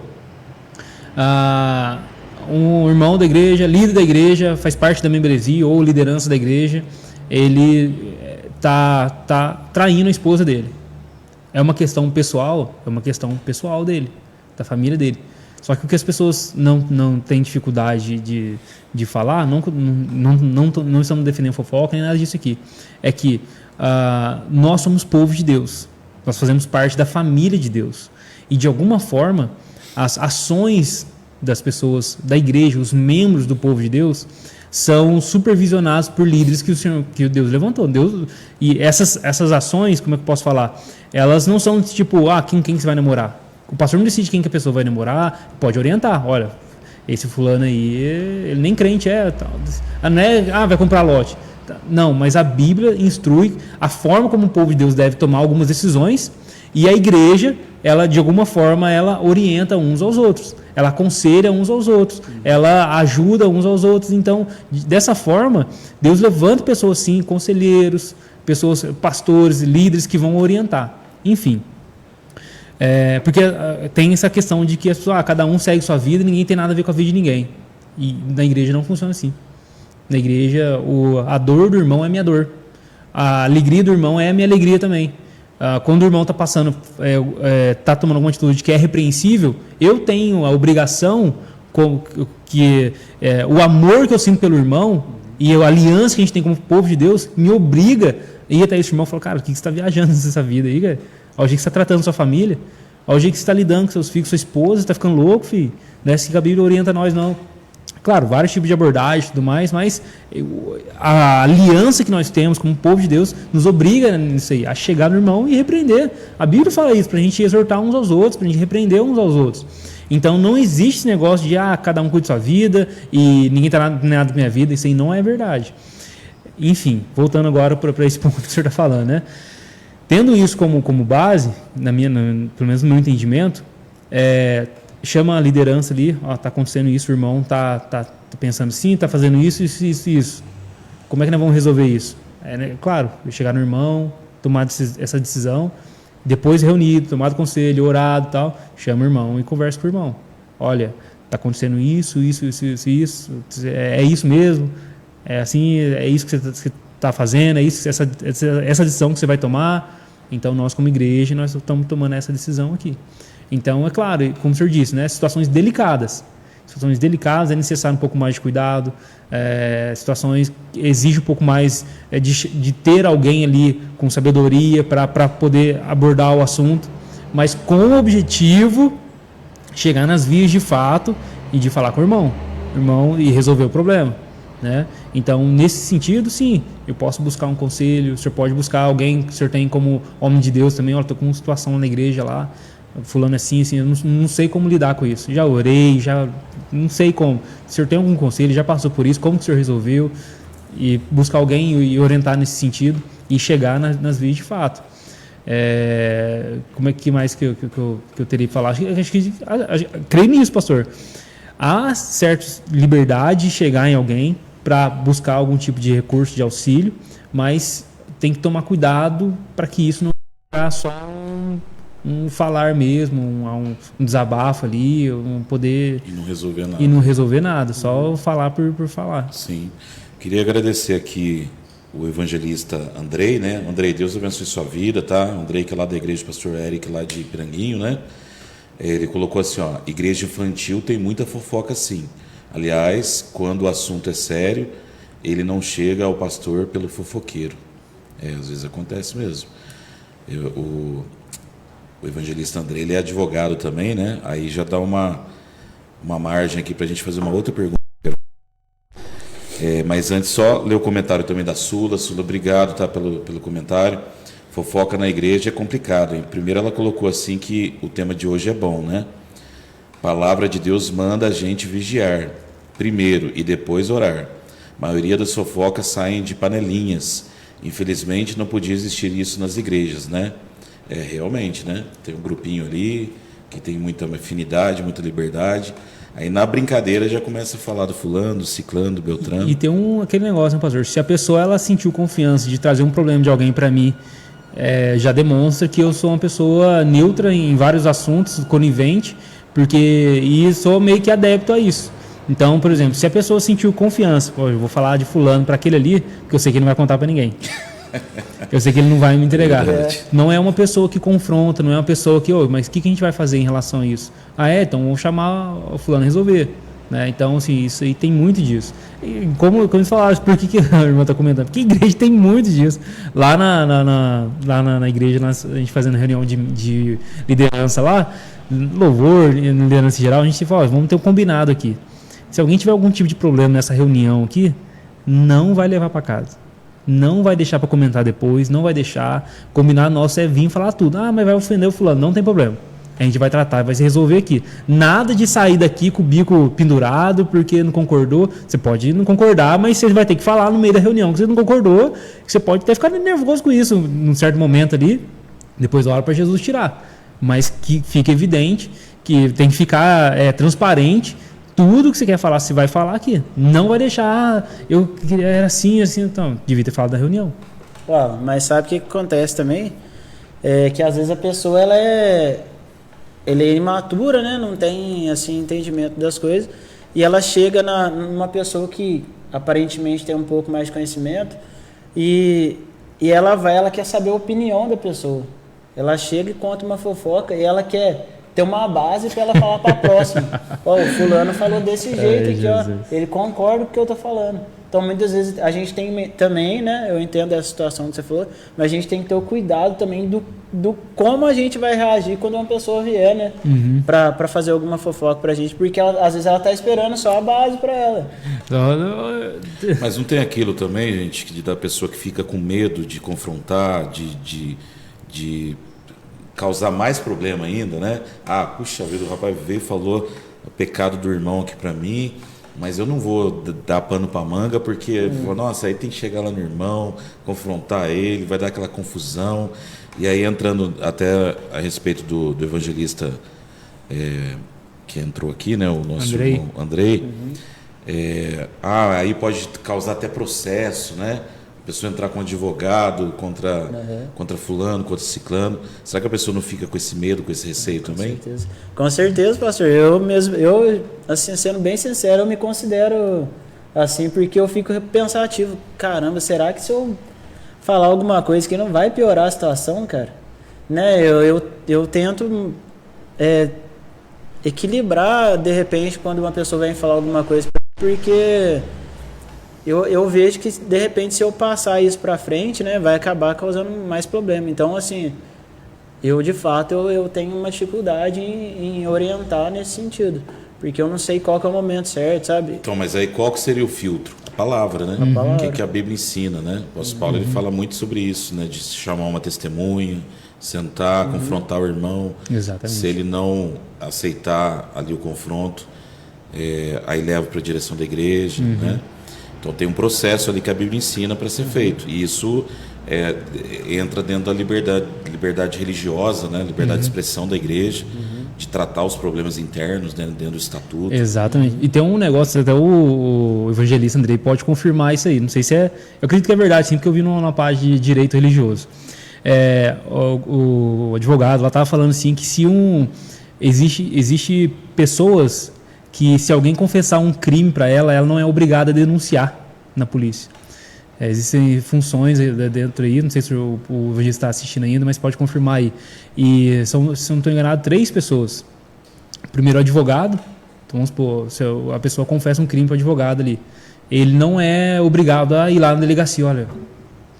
um irmão da igreja, líder da igreja, faz parte da membresia ou liderança da igreja, ele tá traindo a esposa dele. É uma questão pessoal dele, da família dele. Só que o que as pessoas não têm dificuldade de falar, não estamos defendendo fofoca nem nada disso aqui, é que nós somos povo de Deus, nós fazemos parte da família de Deus, e de alguma forma as ações das pessoas da igreja, os membros do povo de Deus, são supervisionados por líderes que Deus levantou. E essas ações, como é que eu posso falar? Elas não são tipo, quem você vai namorar? O pastor não decide quem que a pessoa vai namorar, pode orientar. Olha, esse fulano aí, ele nem crente tal. Não é, vai comprar lote. Não, mas a Bíblia instrui a forma como o povo de Deus deve tomar algumas decisões, e a igreja, ela de alguma forma, ela orienta uns aos outros, ela aconselha uns aos outros, ela ajuda uns aos outros. Então, dessa forma, Deus levanta pessoas sim, conselheiros, pessoas, pastores, líderes que vão orientar. Enfim, porque tem essa questão de que as pessoas, cada um segue sua vida e ninguém tem nada a ver com a vida de ninguém. E na igreja não funciona assim. Na igreja, a dor do irmão é minha dor, a alegria do irmão é a minha alegria também. Quando o irmão está passando, está tomando alguma atitude que é repreensível, eu tenho a obrigação, o amor que eu sinto pelo irmão e a aliança que a gente tem como povo de Deus me obriga a ir até esse irmão e falar, cara, o que você está viajando nessa vida aí, cara? Ao jeito que você está tratando sua família, ao jeito que você está lidando com seus filhos, sua esposa, você está ficando louco, filho. Não é assim que a Bíblia orienta nós, não. Claro, vários tipos de abordagem e tudo mais, mas a aliança que nós temos como povo de Deus nos obriga nisso aí, a chegar no irmão e repreender. A Bíblia fala isso, para a gente exortar uns aos outros, para a gente repreender uns aos outros. Então não existe esse negócio de cada um cuida de sua vida e ninguém está nada da minha vida, isso aí não é verdade. Enfim, voltando agora para esse ponto que o senhor está falando, né? Tendo isso como base, pelo menos no meu entendimento, chama a liderança ali, está acontecendo isso, o irmão está pensando assim, está fazendo isso. Como é que nós vamos resolver isso? Né, claro, chegar no irmão, tomar essa decisão, depois reunido, tomado conselho, orado e tal, chama o irmão e conversa com o irmão. Olha, está acontecendo isso, é isso mesmo, é assim, é isso que você está fazendo, é isso, essa decisão que você vai tomar. Então, nós como igreja, nós estamos tomando essa decisão aqui. Então, é claro, como o senhor disse, né, situações delicadas é necessário um pouco mais de cuidado, situações que exigem um pouco mais de ter alguém ali com sabedoria para poder abordar o assunto, mas com o objetivo chegar nas vias de fato e de falar com o irmão e resolver o problema, né? Então, nesse sentido, sim, eu posso buscar um conselho, o senhor pode buscar alguém que o senhor tem como homem de Deus também. Olha, estou com uma situação na igreja lá, fulano assim, eu não sei como lidar com isso. Já orei, já não sei como. Se o senhor tem algum conselho, já passou por isso, como que o senhor resolveu? E buscar alguém e orientar nesse sentido e chegar nas vias de fato. Como é que mais que eu teria que falar? Acho que creio nisso, pastor. Há certa liberdade de chegar em alguém para buscar algum tipo de recurso de auxílio, mas tem que tomar cuidado para que isso não seja só um falar mesmo, um desabafo ali, um poder... E não resolver nada. Só falar por falar. Sim. Queria agradecer aqui o evangelista Andrei, né? Andrei, Deus abençoe sua vida, tá? Andrei, que é lá da igreja do pastor Eric, lá de Piranguinho, né? Ele colocou assim, ó, igreja infantil tem muita fofoca, sim. Aliás, quando o assunto é sério, ele não chega ao pastor pelo fofoqueiro. Às vezes acontece mesmo. O evangelista André, ele é advogado também, né? Aí já dá uma margem aqui para a gente fazer uma outra pergunta. Mas antes, só ler o comentário também da Sula. Sula, obrigado, tá, pelo comentário. Fofoca na igreja é complicado, hein? Primeiro ela colocou assim que o tema de hoje é bom, né? Palavra de Deus manda a gente vigiar, primeiro e depois orar. A maioria das fofocas saem de panelinhas. Infelizmente não podia existir isso nas igrejas, né? Realmente, né? Tem um grupinho ali que tem muita afinidade, muita liberdade. Aí na brincadeira já começa a falar do fulano, do ciclano, do beltrano. E tem aquele negócio, né, pastor? Se a pessoa ela sentiu confiança de trazer um problema de alguém para mim, já demonstra que eu sou uma pessoa neutra em vários assuntos, conivente, e sou meio que adepto a isso. Então, por exemplo, se a pessoa sentiu confiança, eu vou falar de fulano para aquele ali, porque eu sei que ele não vai contar para ninguém. Eu sei que ele não vai me entregar. Não é uma pessoa que confronta, não é uma pessoa que, mas o que a gente vai fazer em relação a isso? Então vamos chamar o fulano a resolver. Né? Então, assim, isso aí tem muito disso. E como eles falaram, por que a irmã está comentando? Porque a igreja tem muito disso. Lá na igreja, a gente fazendo reunião de liderança lá, louvor, liderança geral, a gente fala, vamos ter um combinado aqui. Se alguém tiver algum tipo de problema nessa reunião aqui, não vai levar para casa. Não vai deixar para comentar depois, não vai deixar. Combinar nosso é vir falar tudo. Mas vai ofender o fulano, não tem problema. A gente vai tratar, vai se resolver aqui. Nada de sair daqui com o bico pendurado porque não concordou. Você pode não concordar, mas você vai ter que falar no meio da reunião que você não concordou. Você pode até ficar nervoso com isso num certo momento ali. Depois da hora para Jesus tirar. Mas que fique evidente que tem que ficar transparente. Tudo que você quer falar, você vai falar aqui. Não vai deixar, eu era assim, então, devia ter falado da reunião. Mas sabe o que acontece também? Que às vezes a pessoa ela é imatura, né? Não tem assim, entendimento das coisas. E ela chega numa pessoa que aparentemente tem um pouco mais de conhecimento e ela quer saber a opinião da pessoa. Ela chega e conta uma fofoca e ela quer ter uma base para ela falar para a próxima. O fulano falou desse jeito aqui, ó. Ele concorda com o que eu tô falando. Então, muitas vezes, a gente tem também, né, eu entendo essa situação que você falou, mas a gente tem que ter o cuidado também do como a gente vai reagir quando uma pessoa vier, né, pra fazer alguma fofoca pra gente, porque às vezes ela tá esperando só a base pra ela. Mas não tem aquilo também, gente, da pessoa que fica com medo de confrontar, de causar mais problema ainda, né? Ah, puxa vida, o rapaz veio e falou o pecado do irmão aqui pra mim, mas eu não vou dar pano pra manga, porque, nossa, aí tem que chegar lá no irmão, confrontar ele, vai dar aquela confusão. E aí, entrando até a respeito do evangelista que entrou aqui, né, o nosso irmão Andrei, aí pode causar até processo, né? A pessoa entrar com um advogado contra fulano, contra ciclano. Será que a pessoa não fica com esse medo, com esse receio também? Certeza. Com certeza, pastor. Eu assim, sendo bem sincero, eu me considero assim, porque eu fico pensativo. Caramba, será que se eu falar alguma coisa que não vai piorar a situação, cara? Né? Eu tento equilibrar, de repente, quando uma pessoa vem falar alguma coisa, porque eu vejo que, de repente, se eu passar isso pra frente, né, vai acabar causando mais problema. Então, assim, de fato, eu tenho uma dificuldade em orientar nesse sentido, porque eu não sei qual que é o momento certo, sabe? Então, mas aí qual que seria o filtro? A palavra, né? O que a Bíblia ensina, né? O apóstolo Paulo ele fala muito sobre isso, né? De chamar uma testemunha, sentar, confrontar o irmão. Exatamente. Se ele não aceitar ali o confronto, aí leva para a direção da igreja, né? Então tem um processo ali que a Bíblia ensina para ser feito. E isso entra dentro da liberdade religiosa, né? Liberdade de expressão da igreja, de tratar os problemas internos dentro do estatuto. Exatamente. E tem um negócio, até o evangelista Andrei pode confirmar isso aí. Não sei se eu acredito que é verdade, sim, porque eu vi numa página de direito religioso. O advogado lá estava falando assim que se existe pessoas que, se alguém confessar um crime para ela não é obrigada a denunciar na polícia. Existem funções dentro aí, não sei se o evangelista está assistindo ainda, mas pode confirmar aí. E se eu não estou enganado, 3 pessoas. Primeiro, o advogado. Então, vamos supor, se a pessoa confessa um crime para o advogado ali, ele não é obrigado a ir lá na delegacia, olha,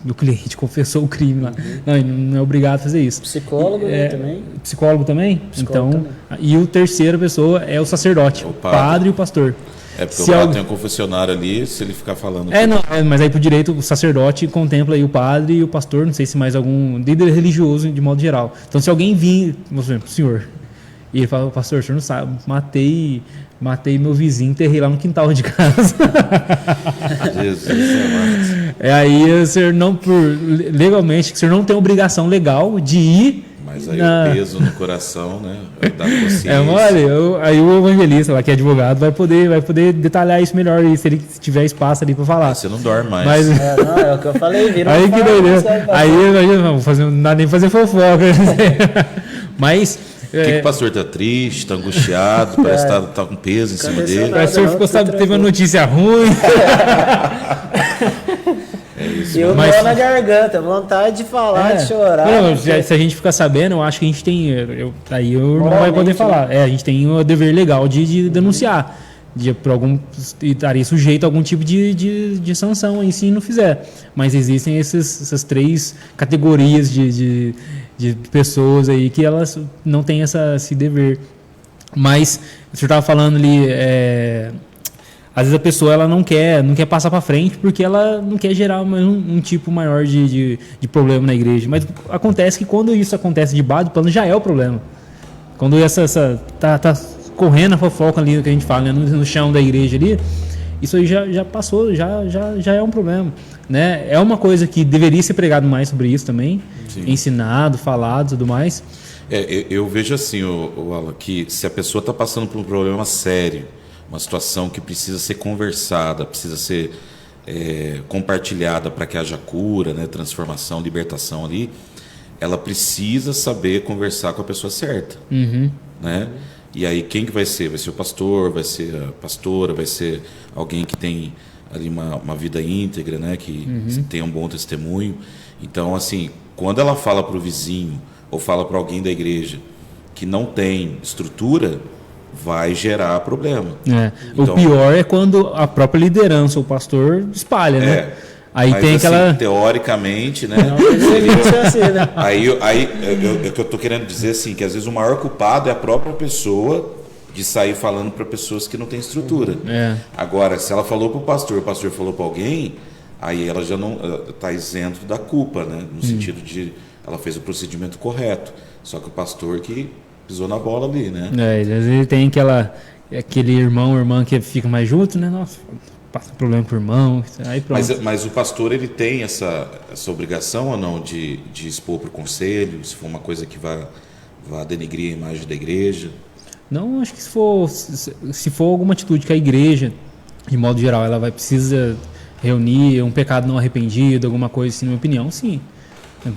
meu cliente confessou o crime lá. Não, ele não é obrigado a fazer isso. Psicólogo também. Psicólogo também? Psicólogo então, também. E o terceira pessoa é o sacerdote, o padre e o pastor. Porque o padre tem um confessionário ali, se ele ficar falando... mas aí por direito o sacerdote contempla aí o padre e o pastor, não sei se mais algum líder religioso de modo geral. Então, se alguém vir, por exemplo, o senhor, e ele fala, pastor, o senhor não sabe, matei meu vizinho, enterrei lá no quintal de casa. Jesus, amado. Aí o senhor legalmente, o senhor não tem obrigação legal de ir. Mas aí o peso no coração, né? Da consciência. Aí o evangelista lá, que é advogado, vai poder detalhar isso melhor se ele tiver espaço ali para falar. Você não dorme mais. Mas, é o que eu falei, vira aí que doideira. Aí não dá nem fazer fofoca. Mas. Por que o pastor está triste, está angustiado, parece que está com peso em cima dele? Parece que o pastor teve uma notícia ruim. Isso, e o nó na garganta, vontade de falar, de chorar. Se a gente ficar sabendo, eu acho que a gente tem. Aí o irmão vai poder falar. A gente tem o dever legal de denunciar. Estaria sujeito a algum tipo de sanção aí, se não fizer. Mas existem essas 3 categorias de pessoas aí que elas não têm esse dever. Mas o senhor estava falando ali. Às vezes a pessoa ela não quer passar para frente porque ela não quer gerar um tipo maior de problema na igreja. Mas acontece que quando isso acontece debaixo do plano já é o problema. Quando tá correndo a fofoca ali que a gente fala, né, no chão da igreja ali, isso aí já passou, já é um problema, né? É uma coisa que deveria ser pregado mais sobre isso também, sim, ensinado, falado, tudo mais. Eu vejo assim, Alan, que se a pessoa está passando por um problema sério, uma situação que precisa ser conversada, precisa ser compartilhada para que haja cura, né, transformação, libertação ali, ela precisa saber conversar com a pessoa certa, né? E aí quem que vai ser? Vai ser o pastor, vai ser a pastora, vai ser alguém que tem ali uma vida íntegra, né, que tem um bom testemunho. Então, assim, quando ela fala para o vizinho ou fala para alguém da igreja que não tem estrutura, vai gerar problema. O pior é quando a própria liderança, o pastor, espalha, né? Aí mas, tem aquela... assim, teoricamente, né? Aí o que eu estou querendo dizer assim, que às vezes o maior culpado é a própria pessoa de sair falando para pessoas que não têm estrutura. Agora, se ela falou para o pastor falou para alguém, aí ela já não está isento da culpa, né? No sentido de ela fez o procedimento correto. Só que o pastor que pisou na bola ali, né? Às vezes ele tem aquele irmão ou irmã que fica mais junto, né? Nossa, passa problema com o irmão, aí pronto. Mas o pastor, ele tem essa obrigação ou não de expor para o conselho, se for uma coisa que vá denegrir a imagem da igreja? Não, acho que se for alguma atitude que a igreja, de modo geral, ela precisa reunir um pecado não arrependido, alguma coisa assim, na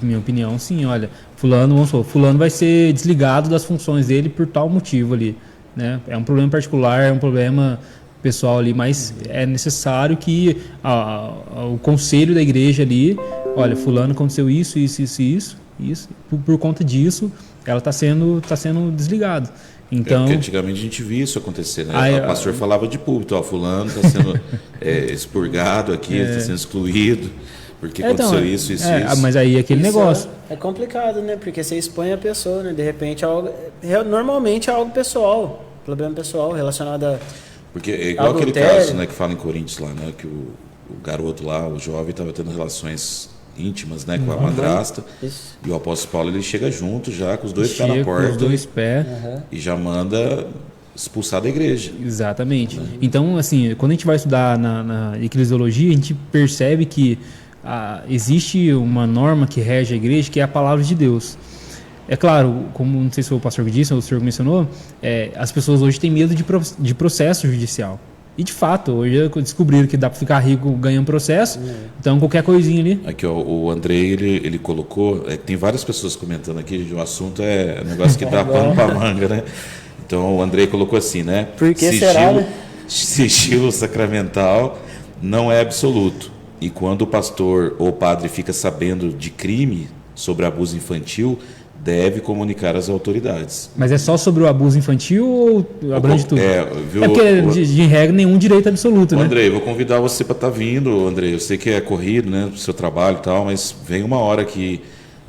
minha opinião, sim. Olha, fulano vai ser desligado das funções dele por tal motivo ali, né? É um problema particular, é um problema pessoal ali, mas é necessário que o conselho da igreja ali, olha, fulano aconteceu isso, por conta disso, ela está sendo desligado. Então, porque antigamente a gente via isso acontecer, né? O pastor falava de púlpito, fulano está sendo expurgado aqui, está sendo excluído, porque aconteceu isso. Mas aí aquele negócio. É complicado, né? Porque você expõe a pessoa, né? De repente, normalmente é algo pessoal, problema pessoal relacionado a... Porque é igual aquele caso, né, que fala em Coríntios lá, né? Que o garoto lá, o jovem, estava tendo relações íntimas, né, com a madrasta. Isso. E o apóstolo Paulo, ele chega junto já com os dois pés na porta. Com os dois pés. E já manda expulsar da igreja. Exatamente. Então, assim, quando a gente vai estudar na eclesiologia, a gente percebe que existe uma norma que rege a igreja, que é a palavra de Deus. É claro, como não sei se foi o pastor que disse ou o senhor mencionou, as pessoas hoje têm medo de processo judicial. E de fato, hoje descobriram que dá para ficar rico ganhando processo, então qualquer coisinha ali. Aqui, ó, o Andrei, ele colocou, tem várias pessoas comentando aqui, o assunto é um negócio que dá pano para manga, né? Então o Andrei colocou assim, né? Por que será, né? Sigilo sacramental não é absoluto. E quando o pastor ou o padre fica sabendo de crime sobre abuso infantil, deve comunicar às autoridades. Mas é só sobre o abuso infantil ou abrange tudo? Viu, porque, de regra, nenhum direito absoluto, né? Andrei, vou convidar você para estar vindo, Andrei. Eu sei que é corrido, né, do seu trabalho e tal, mas vem uma hora que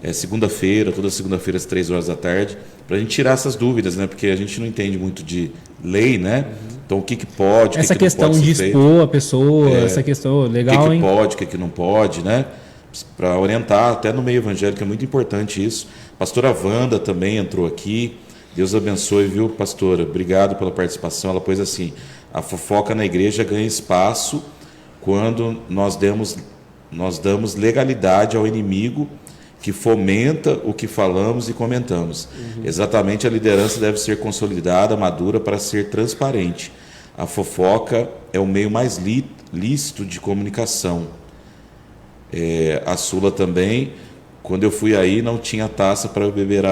é segunda-feira, toda segunda-feira às 3 horas da tarde, para a gente tirar essas dúvidas, né? Porque a gente não entende muito de lei, né? Então, o que pode, essa o que questão não pode de ser expor feito. a pessoa, essa questão legal, o que hein? pode, o que não pode, né? Para orientar, até no meio evangélico é muito importante isso. Pastora Wanda também entrou aqui. Deus abençoe, viu, pastora? Obrigado pela participação. Ela pôs assim: a fofoca na igreja ganha espaço quando nós damos legalidade ao inimigo que fomenta o que falamos e comentamos. Exatamente, a liderança deve ser consolidada, madura, para ser transparente. A fofoca é o meio mais lícito de comunicação. A Sula também, quando eu fui aí, não tinha taça para eu beber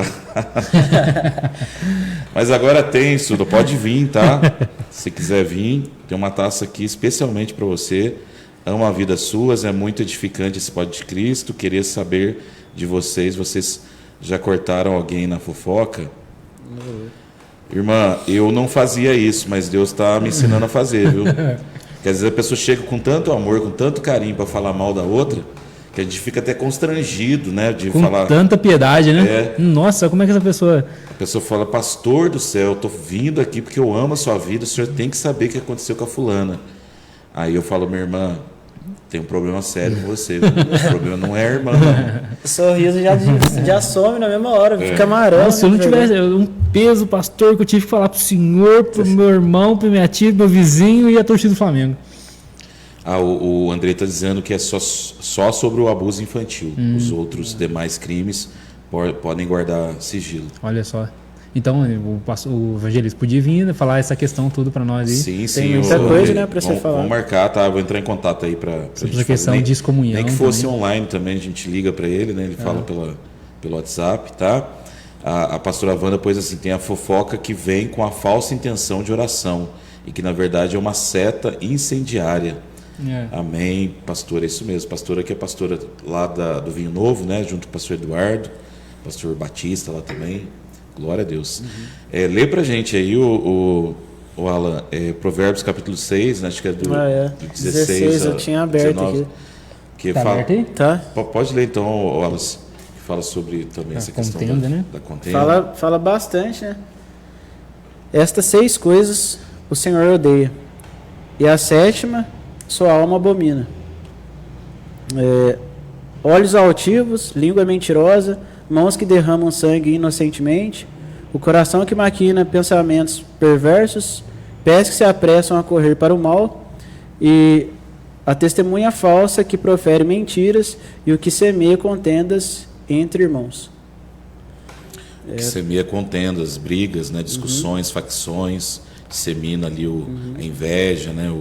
Mas agora tem, Sula, pode vir, tá? Se quiser vir, tem uma taça aqui especialmente para você. Amo a vida suas, é muito edificante esse Pod de Cristo. Queria saber de vocês já cortaram alguém na fofoca? Irmã, eu não fazia isso, mas Deus está me ensinando a fazer, viu? Porque às vezes a pessoa chega com tanto amor, com tanto carinho para falar mal da outra, que a gente fica até constrangido, né? De com falar. Tanta piedade, né? Nossa, como é que essa pessoa. A pessoa fala: pastor do céu, eu estou vindo aqui porque eu amo a sua vida, o senhor tem que saber o que aconteceu com a fulana. Aí eu falo: minha irmã, tem um problema sério com você. O problema não é a irmã, não. O sorriso já some na mesma hora, fica amarelo. Se eu não tivesse um peso, pastor, que eu tive que falar pro senhor, pro meu irmão, pra minha tia, pro meu vizinho e a torcida do Flamengo. O André está dizendo que é só sobre o abuso infantil. Os outros demais crimes podem guardar sigilo. Olha só. Então, o evangelista podia vir falar essa questão tudo para nós aí. Sim, tem muita coisa, né, para você falar. Vamos marcar, tá? Vou entrar em contato aí para essa questão de excomunhão. Nem que fosse também. online também, a gente liga para ele, né? Ele fala pelo WhatsApp, tá? A pastora Wanda pôs assim: tem a fofoca que vem com a falsa intenção de oração e que na verdade é uma seta incendiária. Amém, pastora, é isso mesmo. Pastora que é pastora lá do Vinho Novo, né? Junto com o pastor Eduardo, pastor Batista lá também. Glória a Deus. Lê pra gente aí o Alan, Provérbios capítulo 6, né? Acho que é do 16 eu tinha aberto 19, aqui. que Tá fala, aberto aí? Tá? Pode ler então, Wallace, que fala sobre também essa questão contenda, né? da contenda. Fala bastante, né? Estas 6 coisas o Senhor odeia, e a 7ª sua alma abomina. Olhos altivos, língua mentirosa, mãos que derramam sangue inocentemente, o coração que maquina pensamentos perversos, pés que se apressam a correr para o mal, e a testemunha falsa que profere mentiras, e o que semeia contendas entre irmãos. Que semeia contendas, brigas, né, discussões, facções, semina ali a inveja, né,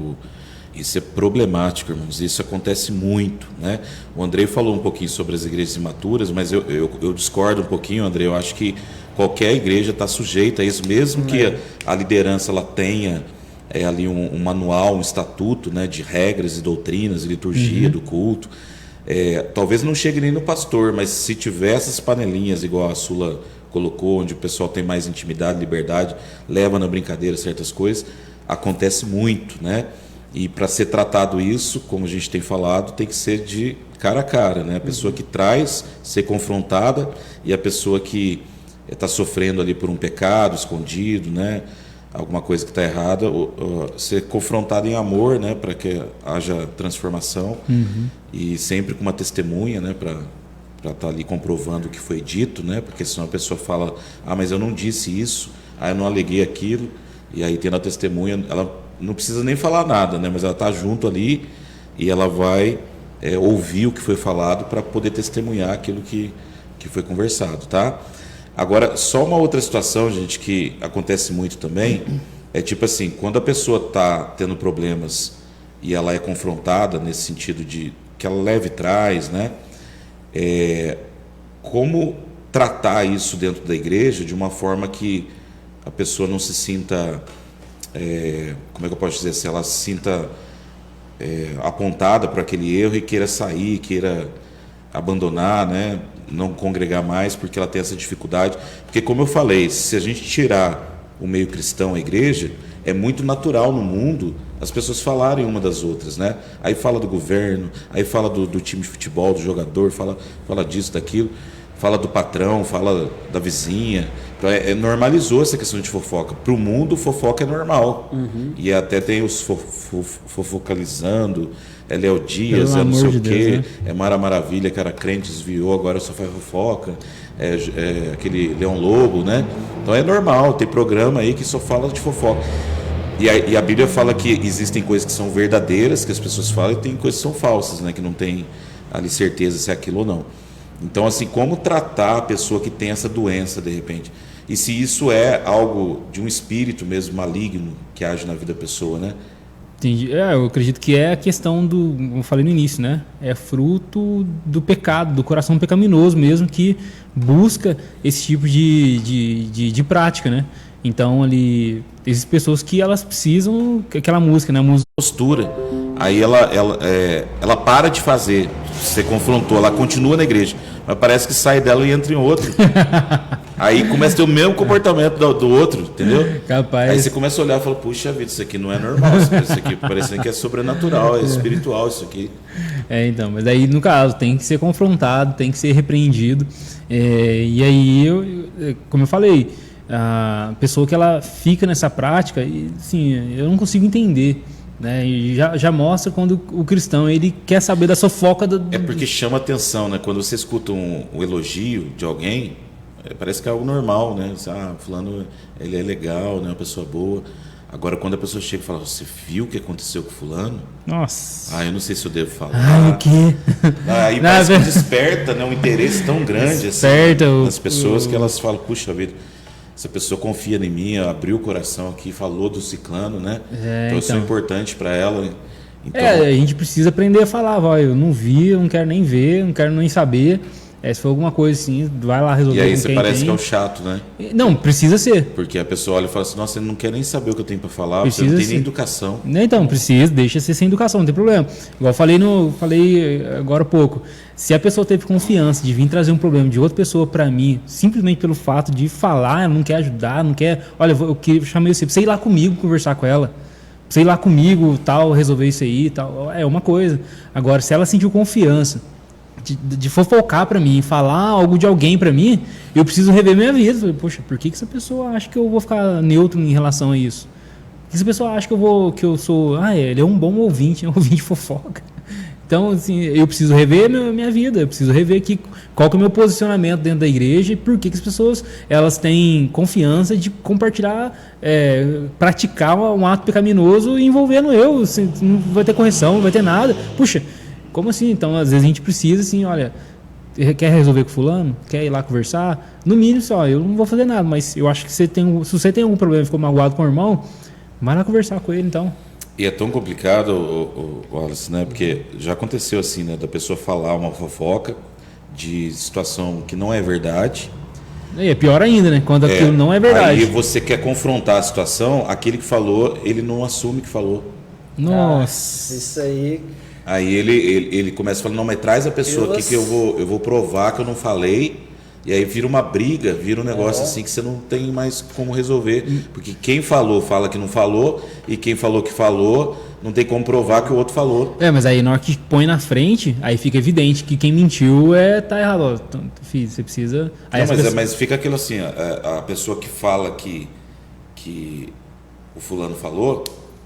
isso é problemático, irmãos, isso acontece muito, né? O Andrei falou um pouquinho sobre as igrejas imaturas, mas eu discordo um pouquinho, Andrei, eu acho que qualquer igreja está sujeita a isso, mesmo que a liderança ela tenha ali um manual, um estatuto, né, de regras e doutrinas, liturgia do culto, talvez não chegue nem no pastor, mas se tiver essas panelinhas, igual a Sula colocou, onde o pessoal tem mais intimidade, liberdade, leva na brincadeira certas coisas, acontece muito, né? E para ser tratado isso, como a gente tem falado, tem que ser de cara a cara, né? A pessoa que traz, ser confrontada, e a pessoa que está sofrendo ali por um pecado escondido, né? Alguma coisa que está errada, ser confrontada em amor, né? Para que haja transformação, e sempre com uma testemunha, né? Para estar ali comprovando o que foi dito, né? Porque senão a pessoa fala, mas eu não disse isso, eu não aleguei aquilo, e aí tendo a testemunha, ela não precisa nem falar nada, né? Mas ela está junto ali e ela vai ouvir o que foi falado para poder testemunhar aquilo que foi conversado, tá? Agora, só uma outra situação, gente, que acontece muito também, é tipo assim, quando a pessoa está tendo problemas e ela é confrontada nesse sentido de que ela leve trás, né? Como tratar isso dentro da igreja de uma forma que a pessoa não se sinta, como é que eu posso dizer, se ela se sinta apontada para aquele erro e queira sair, queira abandonar, né? Não congregar mais porque ela tem essa dificuldade. Porque, como eu falei, se a gente tirar o meio cristão, a igreja, é muito natural no mundo as pessoas falarem uma das outras, né? Aí fala do governo, aí fala do time de futebol, do jogador, fala disso, daquilo, fala do patrão, fala da vizinha. Então, normalizou essa questão de fofoca. Para o mundo, fofoca é normal. E até tem os fofocalizando, Léo Dias, não sei o quê, né? Mara Maravilha, que era crente, desviou, agora só faz fofoca, aquele Leão Lobo, né? Então é normal, tem programa aí que só fala de fofoca. E a Bíblia fala que existem coisas que são verdadeiras, que as pessoas falam, e tem coisas que são falsas, né? Que não tem ali certeza se é aquilo ou não. Então, assim, como tratar a pessoa que tem essa doença, de repente? E se isso é algo de um espírito mesmo maligno que age na vida da pessoa, né? Entendi. Eu acredito que é a questão do, como eu falei no início, né? É fruto do pecado, do coração pecaminoso mesmo, que busca esse tipo de prática, né? Então, ali, existem pessoas que elas precisam, aquela música, né? A música postura. Aí ela para de fazer. Você confrontou, ela continua na igreja, mas parece que sai dela e entra em outro. Aí começa a ter o mesmo comportamento do outro, entendeu? Capaz. Aí você começa a olhar e fala, puxa vida, isso aqui não é normal, isso aqui parece que é sobrenatural, é espiritual isso aqui. Então, mas aí no caso tem que ser confrontado, tem que ser repreendido. E aí, como eu falei, a pessoa que ela fica nessa prática, assim, eu não consigo entender. Né? E já mostra quando o cristão ele quer saber da fofoca É porque chama atenção, né? Quando você escuta um elogio de alguém, parece que é algo normal, né? Fulano, ele é legal, né? Uma pessoa boa. Agora, quando a pessoa chega e fala, você viu o que aconteceu com fulano? Nossa. Eu não sei se eu devo falar. O quê? Aí parece que desperta, né, um interesse tão grande assim, nas pessoas que elas falam, puxa vida, essa pessoa confia em mim, abriu o coração aqui, falou do ciclano, né? Então eu sou importante para ela. Então... a gente precisa aprender a falar, eu não vi, eu não quero nem ver, não quero nem saber. Se for alguma coisa assim, vai lá resolver. E aí com você quem parece tem. que é o chato, né? Não, precisa ser. Porque a pessoa olha e fala assim, nossa, ele não quer nem saber o que eu tenho para falar, você Precisa não tem nem ser. educação. Então, precisa, deixa ser sem educação, não tem problema. Igual eu falei agora há pouco. Se a pessoa teve confiança de vir trazer um problema de outra pessoa para mim, simplesmente pelo fato de falar, ela não quer ajudar, não quer. Olha, eu chamei você pra você ir lá comigo conversar com ela. Pra você ir lá comigo, tal, resolver isso aí, tal. É uma coisa. Agora, se ela sentiu confiança de fofocar para mim, falar algo de alguém para mim, eu preciso rever minha vida. Falei, poxa, por que essa pessoa acha que eu vou ficar neutro em relação a isso? Por que essa pessoa acha que eu sou... ele é um bom ouvinte, um ouvinte fofoca. Então, assim, eu preciso rever minha vida, eu preciso rever aqui qual que é o meu posicionamento dentro da igreja e por que as pessoas elas têm confiança de compartilhar, praticar um ato pecaminoso envolvendo eu. Assim, não vai ter correção, não vai ter nada. Puxa, como assim? Então, às vezes a gente precisa, assim, olha, quer resolver com fulano? Quer ir lá conversar? No mínimo, só, eu não vou fazer nada, mas eu acho que se você tem algum problema, ficou magoado com o irmão, vai lá conversar com ele, então. E é tão complicado, Wallace, né? Porque já aconteceu assim, né? Da pessoa falar uma fofoca de situação que não é verdade. E é pior ainda, né? Quando aquilo não é verdade. Aí você quer confrontar a situação, aquele que falou, ele não assume que falou. Nossa. Isso aí... Aí ele começa a falar, não, mas traz a pessoa aqui que eu vou provar que eu não falei. E aí vira uma briga, vira um negócio assim que você não tem mais como resolver. Porque quem falou fala que não falou, e quem falou que falou não tem como provar que o outro falou. Mas aí na hora que põe na frente, aí fica evidente que quem mentiu tá errado. Ó, filho, você precisa... Aí Não, mas fica aquilo assim, a pessoa que fala que o fulano falou...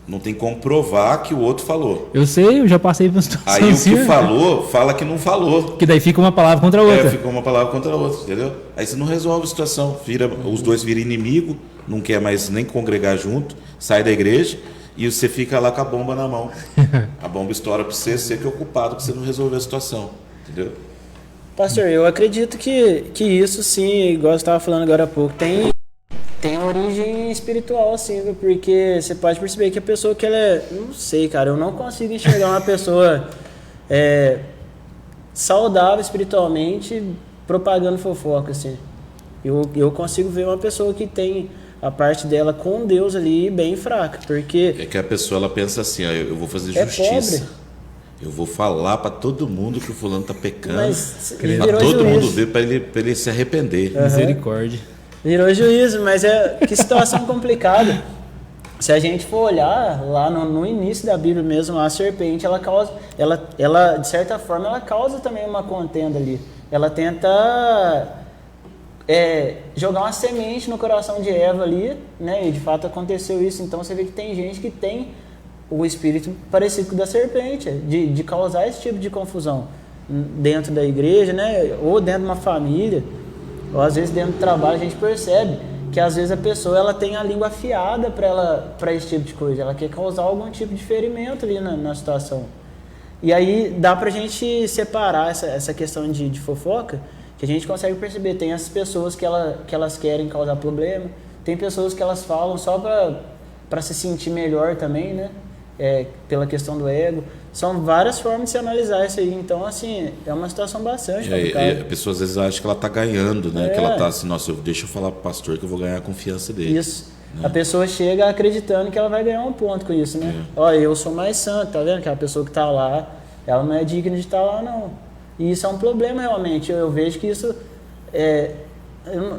Não tem como provar que o outro falou. Eu sei, eu já passei por uma situação aí assim. O que falou, fala que não falou. Que daí fica uma palavra contra a outra. Fica uma palavra contra a outra, entendeu? Aí você não resolve a situação. Os dois viram inimigo, não quer mais nem congregar junto, sai da igreja e você fica lá com a bomba na mão. A bomba estoura para você que é o culpado que você não resolveu a situação, entendeu? Pastor, eu acredito que isso sim, igual você estava falando agora há pouco, tem origem espiritual, assim, viu? Porque você pode perceber que a pessoa que ela é... Não sei, cara, eu não consigo enxergar uma pessoa saudável espiritualmente propagando fofoca, assim. Eu consigo ver uma pessoa que tem a parte dela com Deus ali bem fraca, porque... É que a pessoa, ela pensa assim, eu vou fazer justiça. Pobre. Eu vou falar para todo mundo que o fulano tá pecando. Para todo mundo ver, para ele se arrepender. Misericórdia. Virou juízo, mas que situação complicada. Se a gente for olhar lá no início da Bíblia mesmo, a serpente, ela de certa forma, ela causa também uma contenda ali. Ela tenta jogar uma semente no coração de Eva ali, né? E de fato aconteceu isso. Então você vê que tem gente que tem o espírito parecido com o da serpente, de causar esse tipo de confusão dentro da igreja, né? Ou dentro de uma família. Ou às vezes dentro do trabalho a gente percebe que às vezes a pessoa ela tem a língua afiada para esse tipo de coisa, ela quer causar algum tipo de ferimento ali na situação. E aí dá pra gente separar essa questão de fofoca, que a gente consegue perceber, tem as pessoas que elas querem causar problema, tem pessoas que elas falam só para se sentir melhor também, né? Pela questão do ego. São várias formas de se analisar isso aí. Então, assim, é uma situação bastante complicada. A pessoa às vezes acha que ela está ganhando, né? Que ela está assim, nossa, deixa eu falar pro pastor que eu vou ganhar a confiança dele. Isso. Né? A pessoa chega acreditando que ela vai ganhar um ponto com isso, né? Olha, eu sou mais santo, tá vendo? Que a pessoa que está lá, ela não é digna de estar lá, não. E isso é um problema, realmente. Eu vejo que isso...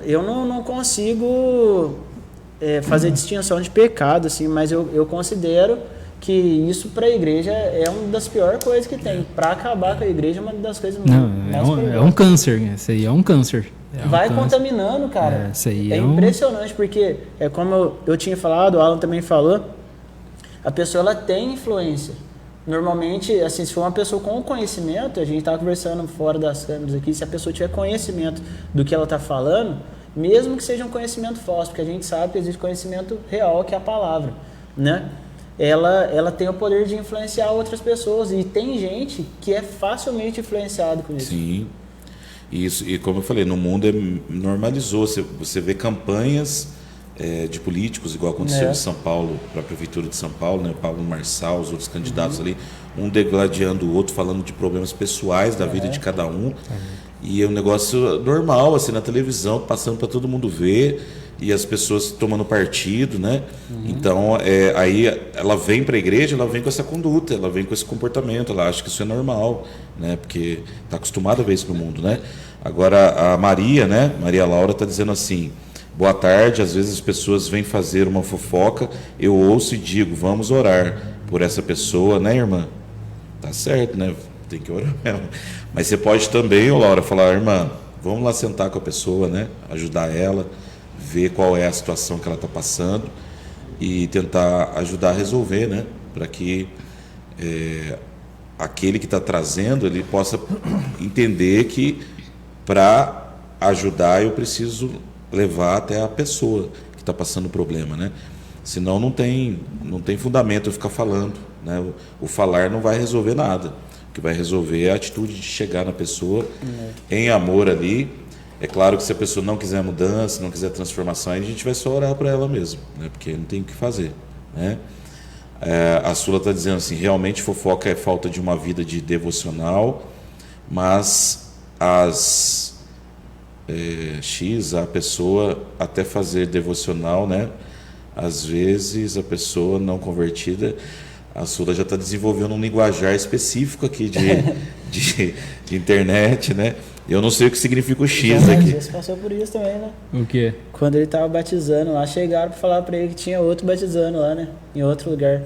eu não consigo fazer distinção de pecado, assim, mas eu considero... que isso para a igreja é uma das piores coisas que tem. Para acabar com a igreja é uma das coisas mais perigosas. É um câncer, isso aí é um câncer. Vai contaminando, cara. Isso aí impressionante, porque como eu tinha falado, o Alan também falou, a pessoa ela tem influência. Normalmente, assim, se for uma pessoa com conhecimento, a gente está conversando fora das câmeras aqui, se a pessoa tiver conhecimento do que ela está falando, mesmo que seja um conhecimento falso, porque a gente sabe que existe conhecimento real, que é a palavra, né? Ela tem o poder de influenciar outras pessoas, e tem gente que é facilmente influenciado com isso. Sim, isso, e como eu falei, no mundo normalizou, você vê campanhas de políticos, igual aconteceu em São Paulo, para a Prefeitura de São Paulo, né? Pablo Marçal, os outros candidatos ali, um degladiando o outro, falando de problemas pessoais da vida de cada um, E é um negócio normal, assim, na televisão, passando para todo mundo ver, e as pessoas tomando partido, né? Então, aí ela vem para a igreja, ela vem com essa conduta, ela vem com esse comportamento, ela acha que isso é normal, né? Porque está acostumada a ver isso no mundo, né? Agora, a Maria, né? Maria Laura está dizendo assim: boa tarde, às vezes as pessoas vêm fazer uma fofoca, eu ouço e digo, vamos orar por essa pessoa, né, irmã? Tá certo, né? Tem que orar mesmo. Mas você pode também, ô Laura, falar, irmã, vamos lá sentar com a pessoa, né? Ajudar ela, ver qual é a situação que ela está passando e tentar ajudar a resolver, né? Para que aquele que está trazendo, ele possa entender que para ajudar eu preciso levar até a pessoa que está passando o problema, né? Senão não tem fundamento eu ficar falando, né? O falar não vai resolver nada. O que vai resolver é a atitude de chegar na pessoa em amor ali. É claro que se a pessoa não quiser mudança, não quiser transformação, aí a gente vai só orar para ela mesmo, né? Porque não tem o que fazer, né? A Sula está dizendo assim, realmente fofoca é falta de uma vida de devocional, mas a pessoa até fazer devocional, né? Às vezes a pessoa não convertida, a Sula já está desenvolvendo um linguajar específico aqui de internet, né? Eu não sei o que significa o X aqui. Jesus passou por isso também, né? O quê? Quando ele estava batizando lá, chegaram para falar para ele que tinha outro batizando lá, né? Em outro lugar.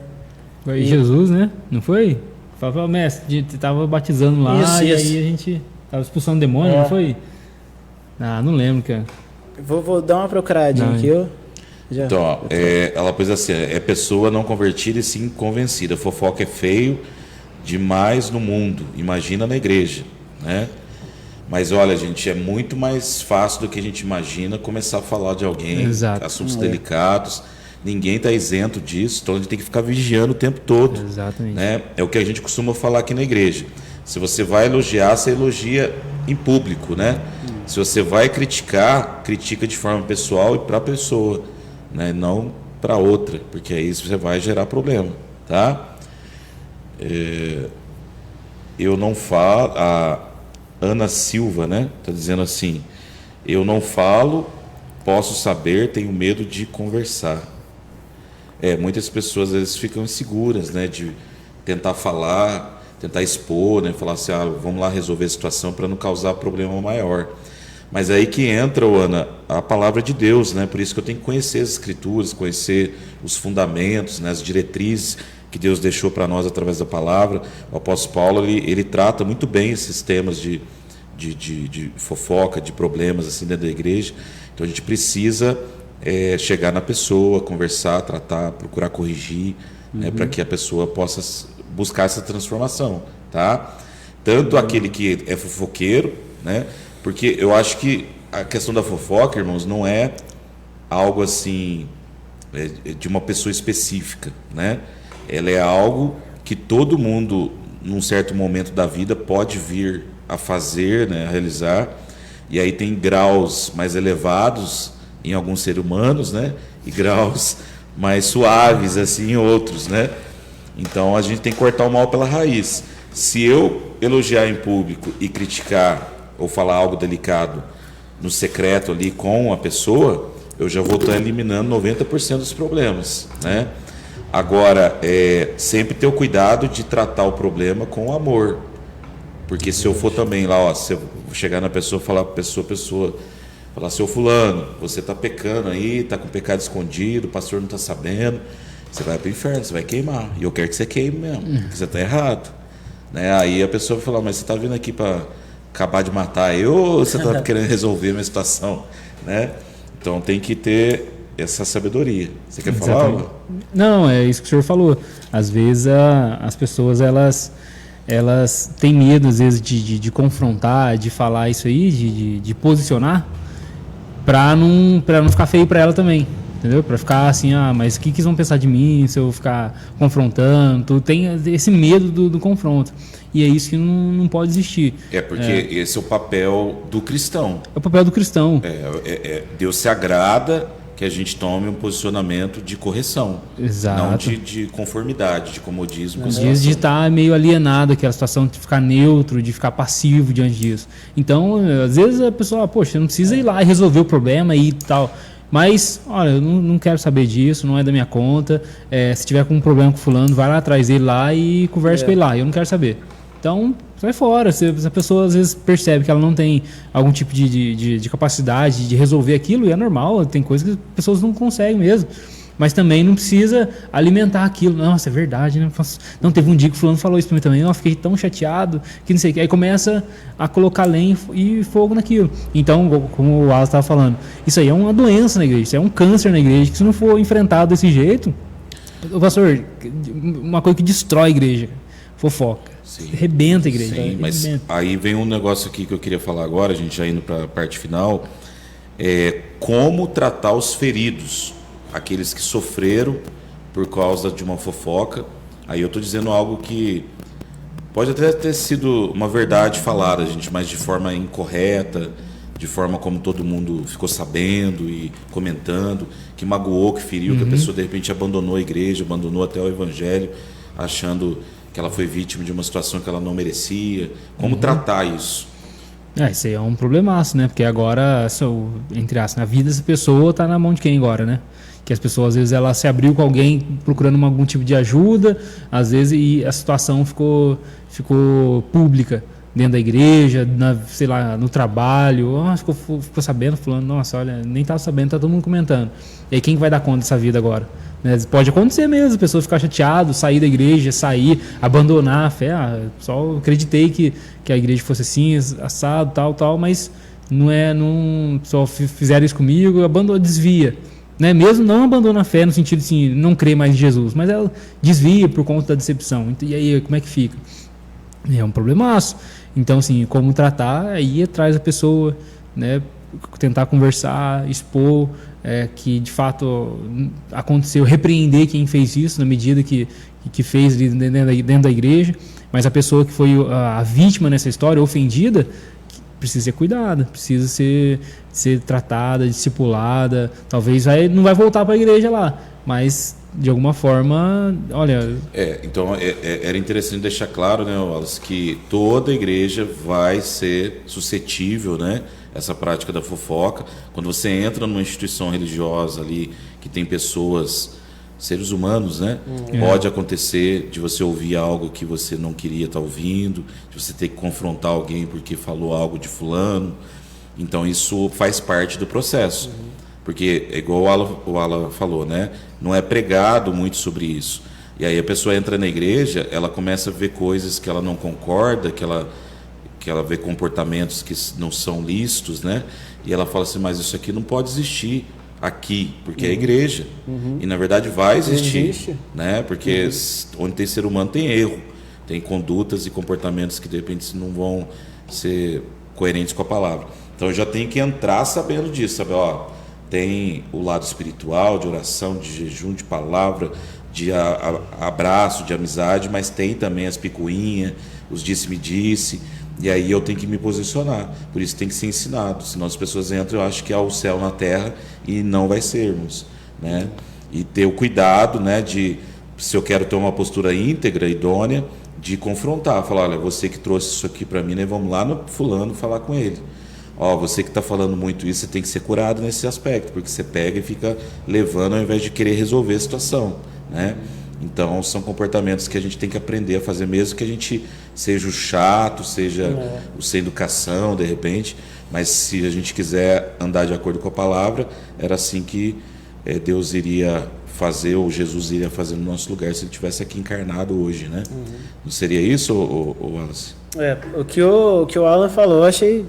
Foi Jesus, né? Não foi? Falava, mestre, a gente tava batizando lá Isso. Aí a gente tava expulsando demônio, não foi? Ah, não lembro, cara. Vou dar uma procuradinha aqui, ó. Então, ó, ela pôs assim, é pessoa não convertida e sim convencida. Fofoca é feio demais no mundo, imagina na igreja, né? Mas olha, gente, é muito mais fácil do que a gente imagina começar a falar de alguém, Exato. assuntos delicados. Ninguém está isento disso, então a gente tem que ficar vigiando o tempo todo. Exatamente. Né? É o que a gente costuma falar aqui na igreja. Se você vai elogiar, você elogia em público, né? Se você vai criticar, critica de forma pessoal e para a pessoa, né? Não para outra, porque aí você vai gerar problema, tá? Eu não falo... A Ana Silva, né? Está dizendo assim, eu não falo, posso saber, tenho medo de conversar. Muitas pessoas às vezes ficam inseguras, né? De tentar falar, tentar expor, né? Falar assim, vamos lá resolver a situação para não causar problema maior. Mas é aí que entra, Ana, a palavra de Deus, né? Por isso que eu tenho que conhecer as Escrituras, conhecer os fundamentos, né? As diretrizes que Deus deixou para nós através da palavra. O apóstolo Paulo, ele trata muito bem esses temas de fofoca, de problemas assim dentro da igreja. Então a gente precisa chegar na pessoa, conversar, tratar, procurar corrigir, né, para que a pessoa possa buscar essa transformação, tá? Tanto aquele que é fofoqueiro, né? Porque eu acho que a questão da fofoca, irmãos, não é algo assim de uma pessoa específica, né? Ela é algo que todo mundo, num certo momento da vida, pode vir a fazer, né, a realizar. E aí tem graus mais elevados em alguns seres humanos, né, e graus mais suaves assim em outros, né? Então a gente tem que cortar o mal pela raiz. Se eu elogiar em público e criticar ou falar algo delicado no secreto ali com a pessoa, eu já vou estar eliminando 90% dos problemas, né? Agora, sempre ter o cuidado de tratar o problema com amor. Porque se eu for também lá, se eu chegar na pessoa e falar para a pessoa, falar, seu fulano, você está pecando aí, está com pecado escondido, o pastor não está sabendo, você vai para o inferno, você vai queimar. E eu quero que você queime mesmo, porque você está errado. Né? Aí a pessoa vai falar, mas você está vindo aqui para acabar de matar eu ou você está querendo resolver a minha situação? Né? Então tem que ter essa sabedoria. Você quer falar algo? Não, é isso que o senhor falou. Às vezes as pessoas elas têm medo às vezes de confrontar, de falar isso aí, de posicionar, para não ficar feio para ela também, entendeu? Para ficar assim, mas o que eles vão pensar de mim se eu ficar confrontando? Tu tem esse medo do confronto. E é isso que não pode existir. Porque esse é o papel do cristão. É o papel do cristão. Deus se agrada que a gente tome um posicionamento de correção, Exato. não de conformidade, de comodismo. Os dias de estar meio alienado, aquela situação de ficar neutro, de ficar passivo diante disso. Então, às vezes a pessoa, poxa, não precisa ir lá e resolver o problema e tal. Mas, olha, eu não quero saber disso, não é da minha conta. Se tiver com um problema com fulano, vai lá atrás dele lá e conversa com ele lá. Eu não quero saber. Então, sai fora. Se a pessoa às vezes percebe que ela não tem algum tipo de capacidade de resolver aquilo, e é normal, tem coisas que as pessoas não conseguem mesmo. Mas também não precisa alimentar aquilo. Nossa, é verdade, né? Não, teve um dia que o fulano falou isso pra mim também. Eu fiquei tão chateado, que não sei o que. Aí começa a colocar lenha e fogo naquilo. Então, como o Wallace estava falando, isso aí é uma doença na igreja, isso é um câncer na igreja, que se não for enfrentado desse jeito, o pastor, uma coisa que destrói a igreja, fofoca. Sim. Rebenta a igreja. Sim, mas aí vem um negócio aqui que eu queria falar agora, a gente já indo para a parte final, como tratar os feridos, aqueles que sofreram por causa de uma fofoca. Aí eu estou dizendo algo que pode até ter sido uma verdade falada, gente, mas de forma incorreta, de forma como todo mundo ficou sabendo e comentando, que magoou, que feriu, que a pessoa de repente abandonou a igreja, abandonou até o evangelho, achando que ela foi vítima de uma situação que ela não merecia. Como tratar isso? Isso aí é um problemaço, né? Porque agora, entre aspas, a vida dessa pessoa está na mão de quem agora, né? Que as pessoas, às vezes, ela se abriu com alguém procurando algum tipo de ajuda, às vezes, e a situação ficou pública dentro da igreja, sei lá, no trabalho. Ficou sabendo, falando, nossa, olha, nem estava sabendo, tá todo mundo comentando. E aí quem vai dar conta dessa vida agora? Né? Pode acontecer mesmo, a pessoa ficar chateada, sair da igreja, abandonar a fé. Só acreditei que a igreja fosse assim, assado, tal, mas não só fizeram isso comigo, desvia. Né? Mesmo não abandona a fé no sentido assim, não crê mais em Jesus, mas ela desvia por conta da decepção. E aí, como é que fica? É um problemaço. Então, assim, como tratar, aí atrás da pessoa, né? Tentar conversar, expor que de fato aconteceu, repreender quem fez isso na medida que fez dentro da igreja, mas a pessoa que foi a vítima nessa história, ofendida, precisa ser cuidada, precisa ser tratada, discipulada, talvez não vai voltar para a igreja lá, mas de alguma forma, olha... Então era interessante deixar claro, né, Wallace, que toda igreja vai ser suscetível, né, essa prática da fofoca. Quando você entra numa instituição religiosa ali, que tem pessoas, seres humanos, né, pode acontecer de você ouvir algo que você não queria estar ouvindo, de você ter que confrontar alguém porque falou algo de fulano. Então isso faz parte do processo. Porque, igual o Alan falou, né? Não é pregado muito sobre isso. E aí a pessoa entra na igreja, ela começa a ver coisas que ela não concorda, que ela vê comportamentos que não são lícitos, né? E ela fala assim, mas isso aqui não pode existir aqui, porque é igreja. E na verdade vai existir, né? Porque onde tem ser humano tem erro, tem condutas e comportamentos que de repente não vão ser coerentes com a palavra. Então eu já tenho que entrar sabendo disso, sabe? Tem o lado espiritual, de oração, de jejum, de palavra, de abraço, de amizade, mas tem também as picuinhas, os disse-me-disse, e aí eu tenho que me posicionar. Por isso tem que ser ensinado, senão as pessoas entram, eu acho que há o céu na terra e não vai sermos, né? E ter o cuidado, né, se eu quero ter uma postura íntegra, idônea, de confrontar, falar, olha, você que trouxe isso aqui para mim, né, vamos lá no fulano falar com ele. Você que está falando muito isso, você tem que ser curado nesse aspecto, porque você pega e fica levando ao invés de querer resolver a situação, né? Então, são comportamentos que a gente tem que aprender a fazer, mesmo que a gente seja o chato, seja o sem educação, de repente, mas se a gente quiser andar de acordo com a palavra, era assim que Deus iria fazer, ou Jesus iria fazer no nosso lugar, se ele estivesse aqui encarnado hoje, né? Não seria isso, Wallace? O que o Alan falou, eu achei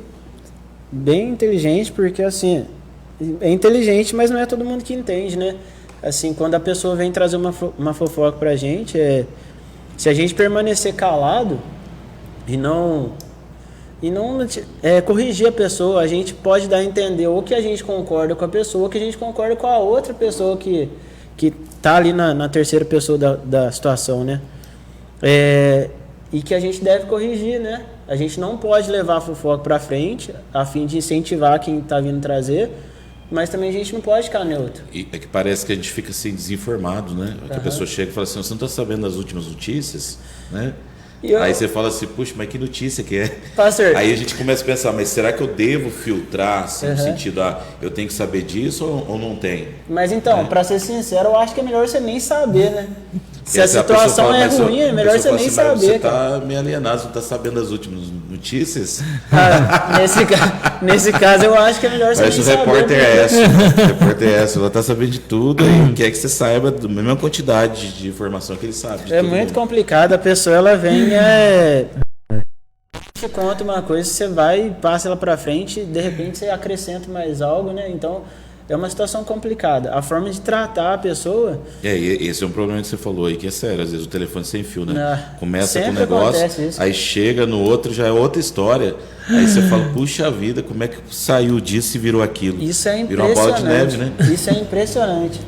bem inteligente, porque assim, é inteligente, mas não é todo mundo que entende, né? Assim, quando a pessoa vem trazer uma fofoca pra gente, se a gente permanecer calado e não corrigir a pessoa, a gente pode dar a entender ou que a gente concorda com a pessoa, ou que a gente concorda com a outra pessoa que tá ali na terceira pessoa da situação, né? E que a gente deve corrigir, né? A gente não pode levar a fofoca para frente a fim de incentivar quem está vindo trazer, mas também a gente não pode ficar neutro. E é que parece que a gente fica assim desinformado, né? Que a pessoa chega e fala assim, você não está sabendo das últimas notícias, né? Aí você fala assim, puxa, mas que notícia que é? Pastor, aí a gente começa a pensar, mas será que eu devo filtrar, assim, no sentido, eu tenho que saber disso ou não tem? Mas então, para ser sincero, eu acho que é melhor você nem saber, né? Se a Essa situação fala, é ruim, é melhor você nem saber. Você está meio alienado, você não está sabendo das últimas notícias? Nesse caso, eu acho que é melhor você nem saber. Mas o repórter é essa, o repórter é essa, ela está sabendo de tudo e quer que você saiba da mesma quantidade de informação que ele sabe. É muito complicado, a pessoa ela vem te conta uma coisa, você vai e passa ela para frente, de repente você acrescenta mais algo, né? Então é uma situação complicada. A forma de tratar a pessoa... Esse é um problema que você falou aí, que é sério. Às vezes o telefone sem fio, né? Começa com um sempre negócio, aí chega no outro, já é outra história. Aí você fala, puxa vida, como é que saiu disso e virou aquilo? Isso é impressionante. Virou uma bola de neve, né? Isso é impressionante.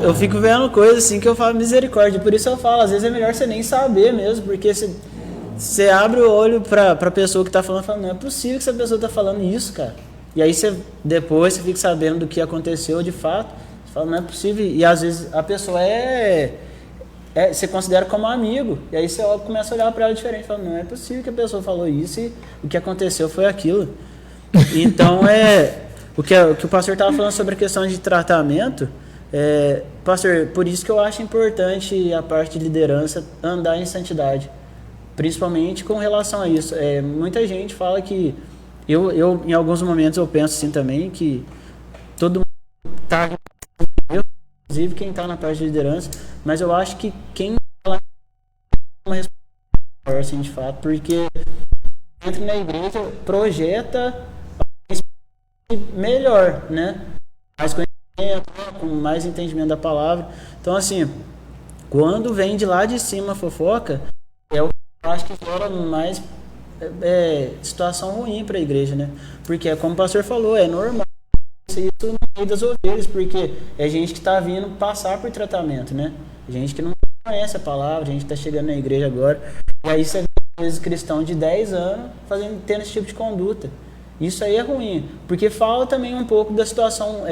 Eu fico vendo coisas assim que eu falo misericórdia. Por isso eu falo, às vezes é melhor você nem saber mesmo, porque você abre o olho para a pessoa que está falando, fala, não é possível que essa pessoa está falando isso, cara. E aí depois você fica sabendo do que aconteceu de fato, você fala, não é possível, e às vezes a pessoa você considera como amigo, e aí você começa a olhar para ela diferente, fala, não é possível que a pessoa falou isso e o que aconteceu foi aquilo. Então o que o pastor estava falando sobre a questão de tratamento, pastor, por isso que eu acho importante a parte de liderança andar em santidade, principalmente com relação a isso. Muita gente fala que eu em alguns momentos eu penso assim também, que todo mundo está, inclusive quem está na parte de liderança, mas eu acho que quem está uma responsabilidade assim, de fato, porque entra na igreja, projeta melhor, né? Mais conhecimento, com mais entendimento da palavra. Então, assim, quando vem de lá de cima a fofoca, eu acho que gera mais situação ruim para a igreja, né? Porque, como o pastor falou, é normal isso no meio das ovelhas, porque é gente que está vindo passar por tratamento, né? Gente que não conhece a palavra, gente que está chegando na igreja agora, e aí você vê, às vezes, cristão de 10 anos tendo esse tipo de conduta. Isso aí é ruim, porque fala também um pouco da situação,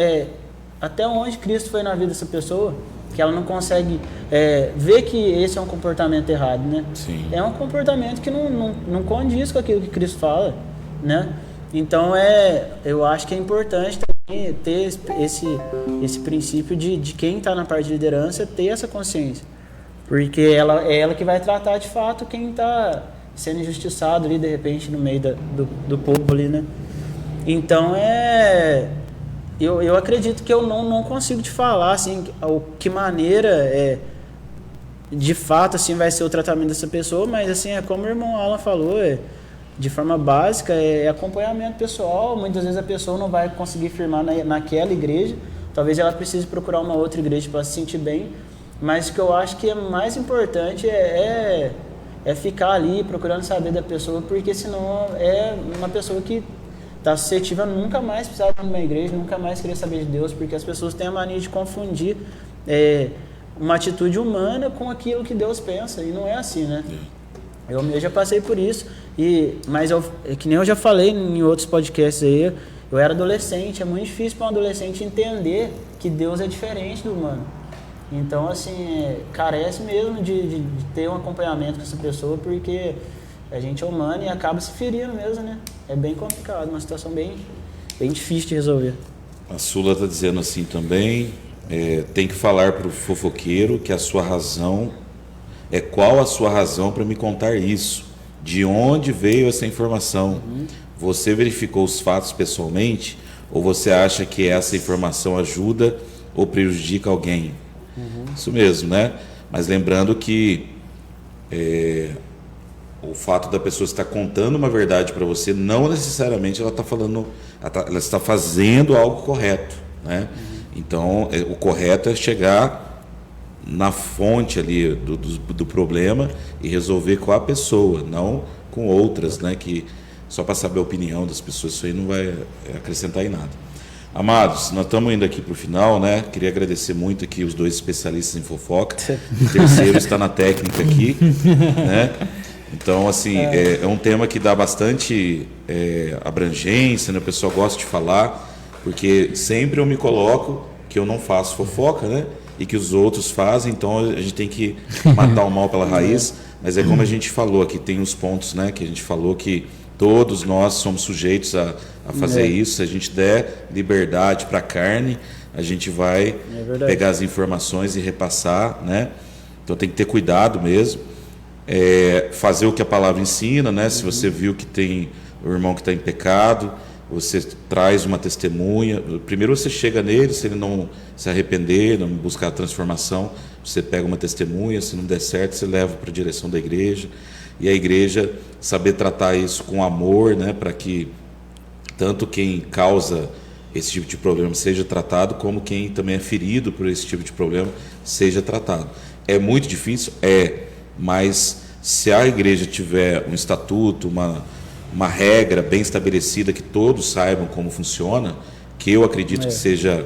até onde Cristo foi na vida dessa pessoa, que ela não consegue ver que esse é um comportamento errado, né? Sim. É um comportamento que não condiz com aquilo que Cristo fala, né? Então, eu acho que é importante também ter esse princípio de quem está na parte de liderança ter essa consciência, porque é ela que vai tratar de fato quem está sendo injustiçado ali, de repente, no meio do povo ali, né? Então, eu acredito que eu não consigo te falar assim, que maneira de fato assim, vai ser o tratamento dessa pessoa, mas assim, como o irmão Alan falou, de forma básica, acompanhamento pessoal. Muitas vezes a pessoa não vai conseguir firmar naquela igreja, talvez ela precise procurar uma outra igreja para se sentir bem, mas o que eu acho que é mais importante é ficar ali procurando saber da pessoa, porque senão é uma pessoa que está suscetível a nunca mais precisar de uma igreja, nunca mais querer saber de Deus, porque as pessoas têm a mania de confundir uma atitude humana com aquilo que Deus pensa, e não é assim, né? Eu já passei por isso, mas que nem eu já falei em outros podcasts aí, eu era adolescente, é muito difícil para um adolescente entender que Deus é diferente do humano. Então, assim, carece mesmo de ter um acompanhamento com essa pessoa, porque a gente é humano e acaba se ferindo mesmo, né? É bem complicado, uma situação bem difícil de resolver. A Sula está dizendo assim também, tem que falar para o fofoqueiro que a sua razão, qual a sua razão para me contar isso? De onde veio essa informação? Você verificou os fatos pessoalmente? Ou você acha que essa informação ajuda ou prejudica alguém? Isso mesmo, né? Mas lembrando que o fato da pessoa estar contando uma verdade para você, não necessariamente ela está falando, ela está fazendo algo correto, né? Então, o correto é chegar na fonte ali do problema e resolver com a pessoa, não com outras, né? Que só para saber a opinião das pessoas, isso aí não vai acrescentar em nada. Amados, nós estamos indo aqui para o final, né? Queria agradecer muito aqui os dois especialistas em fofoca. O terceiro está na técnica aqui, né? Então, assim, é um tema que dá bastante abrangência, né? O pessoal gosta de falar, Porque sempre eu me coloco que eu não faço fofoca, né? E que os outros fazem, então a gente tem que matar o mal pela raiz. Mas é como a gente falou aqui, tem os pontos, né? Que a gente falou que todos nós somos sujeitos a fazer isso. Se a gente der liberdade para a carne, a gente vai pegar as informações e repassar, né? Então tem que ter cuidado mesmo. Fazer o que a palavra ensina, né? Se você viu que tem o irmão que está em pecado, você traz uma testemunha. Primeiro você chega nele, se ele não se arrepender, não buscar a transformação, você pega uma testemunha, se não der certo, você leva para a direção da igreja. E a igreja saber tratar isso com amor, né, para que tanto quem causa esse tipo de problema seja tratado, como quem também é ferido por esse tipo de problema seja tratado. É muito difícil? Mas se a igreja tiver um estatuto, uma regra bem estabelecida, que todos saibam como funciona, que eu acredito que seja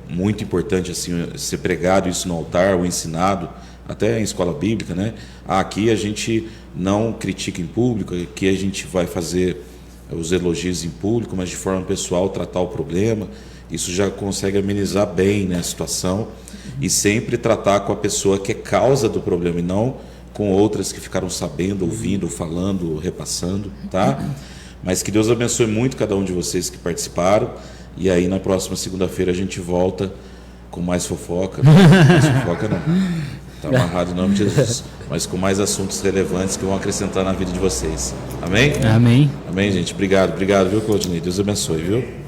muito importante assim, ser pregado isso no altar ou ensinado, até em escola bíblica, né? Aqui a gente não critica em público, aqui a gente vai fazer os elogios em público, mas de forma pessoal tratar o problema. Isso já consegue amenizar bem, né, a situação, e sempre tratar com a pessoa que é causa do problema e não com outras que ficaram sabendo, ouvindo, falando, repassando, tá? Mas que Deus abençoe muito cada um de vocês que participaram. E aí na próxima segunda-feira a gente volta com mais fofoca. Mais fofoca não. Está amarrado em nome de Jesus. Mas com mais assuntos relevantes que vão acrescentar na vida de vocês. Amém? Amém. Amém, gente. Obrigado, viu, Claudinei? Deus abençoe, viu?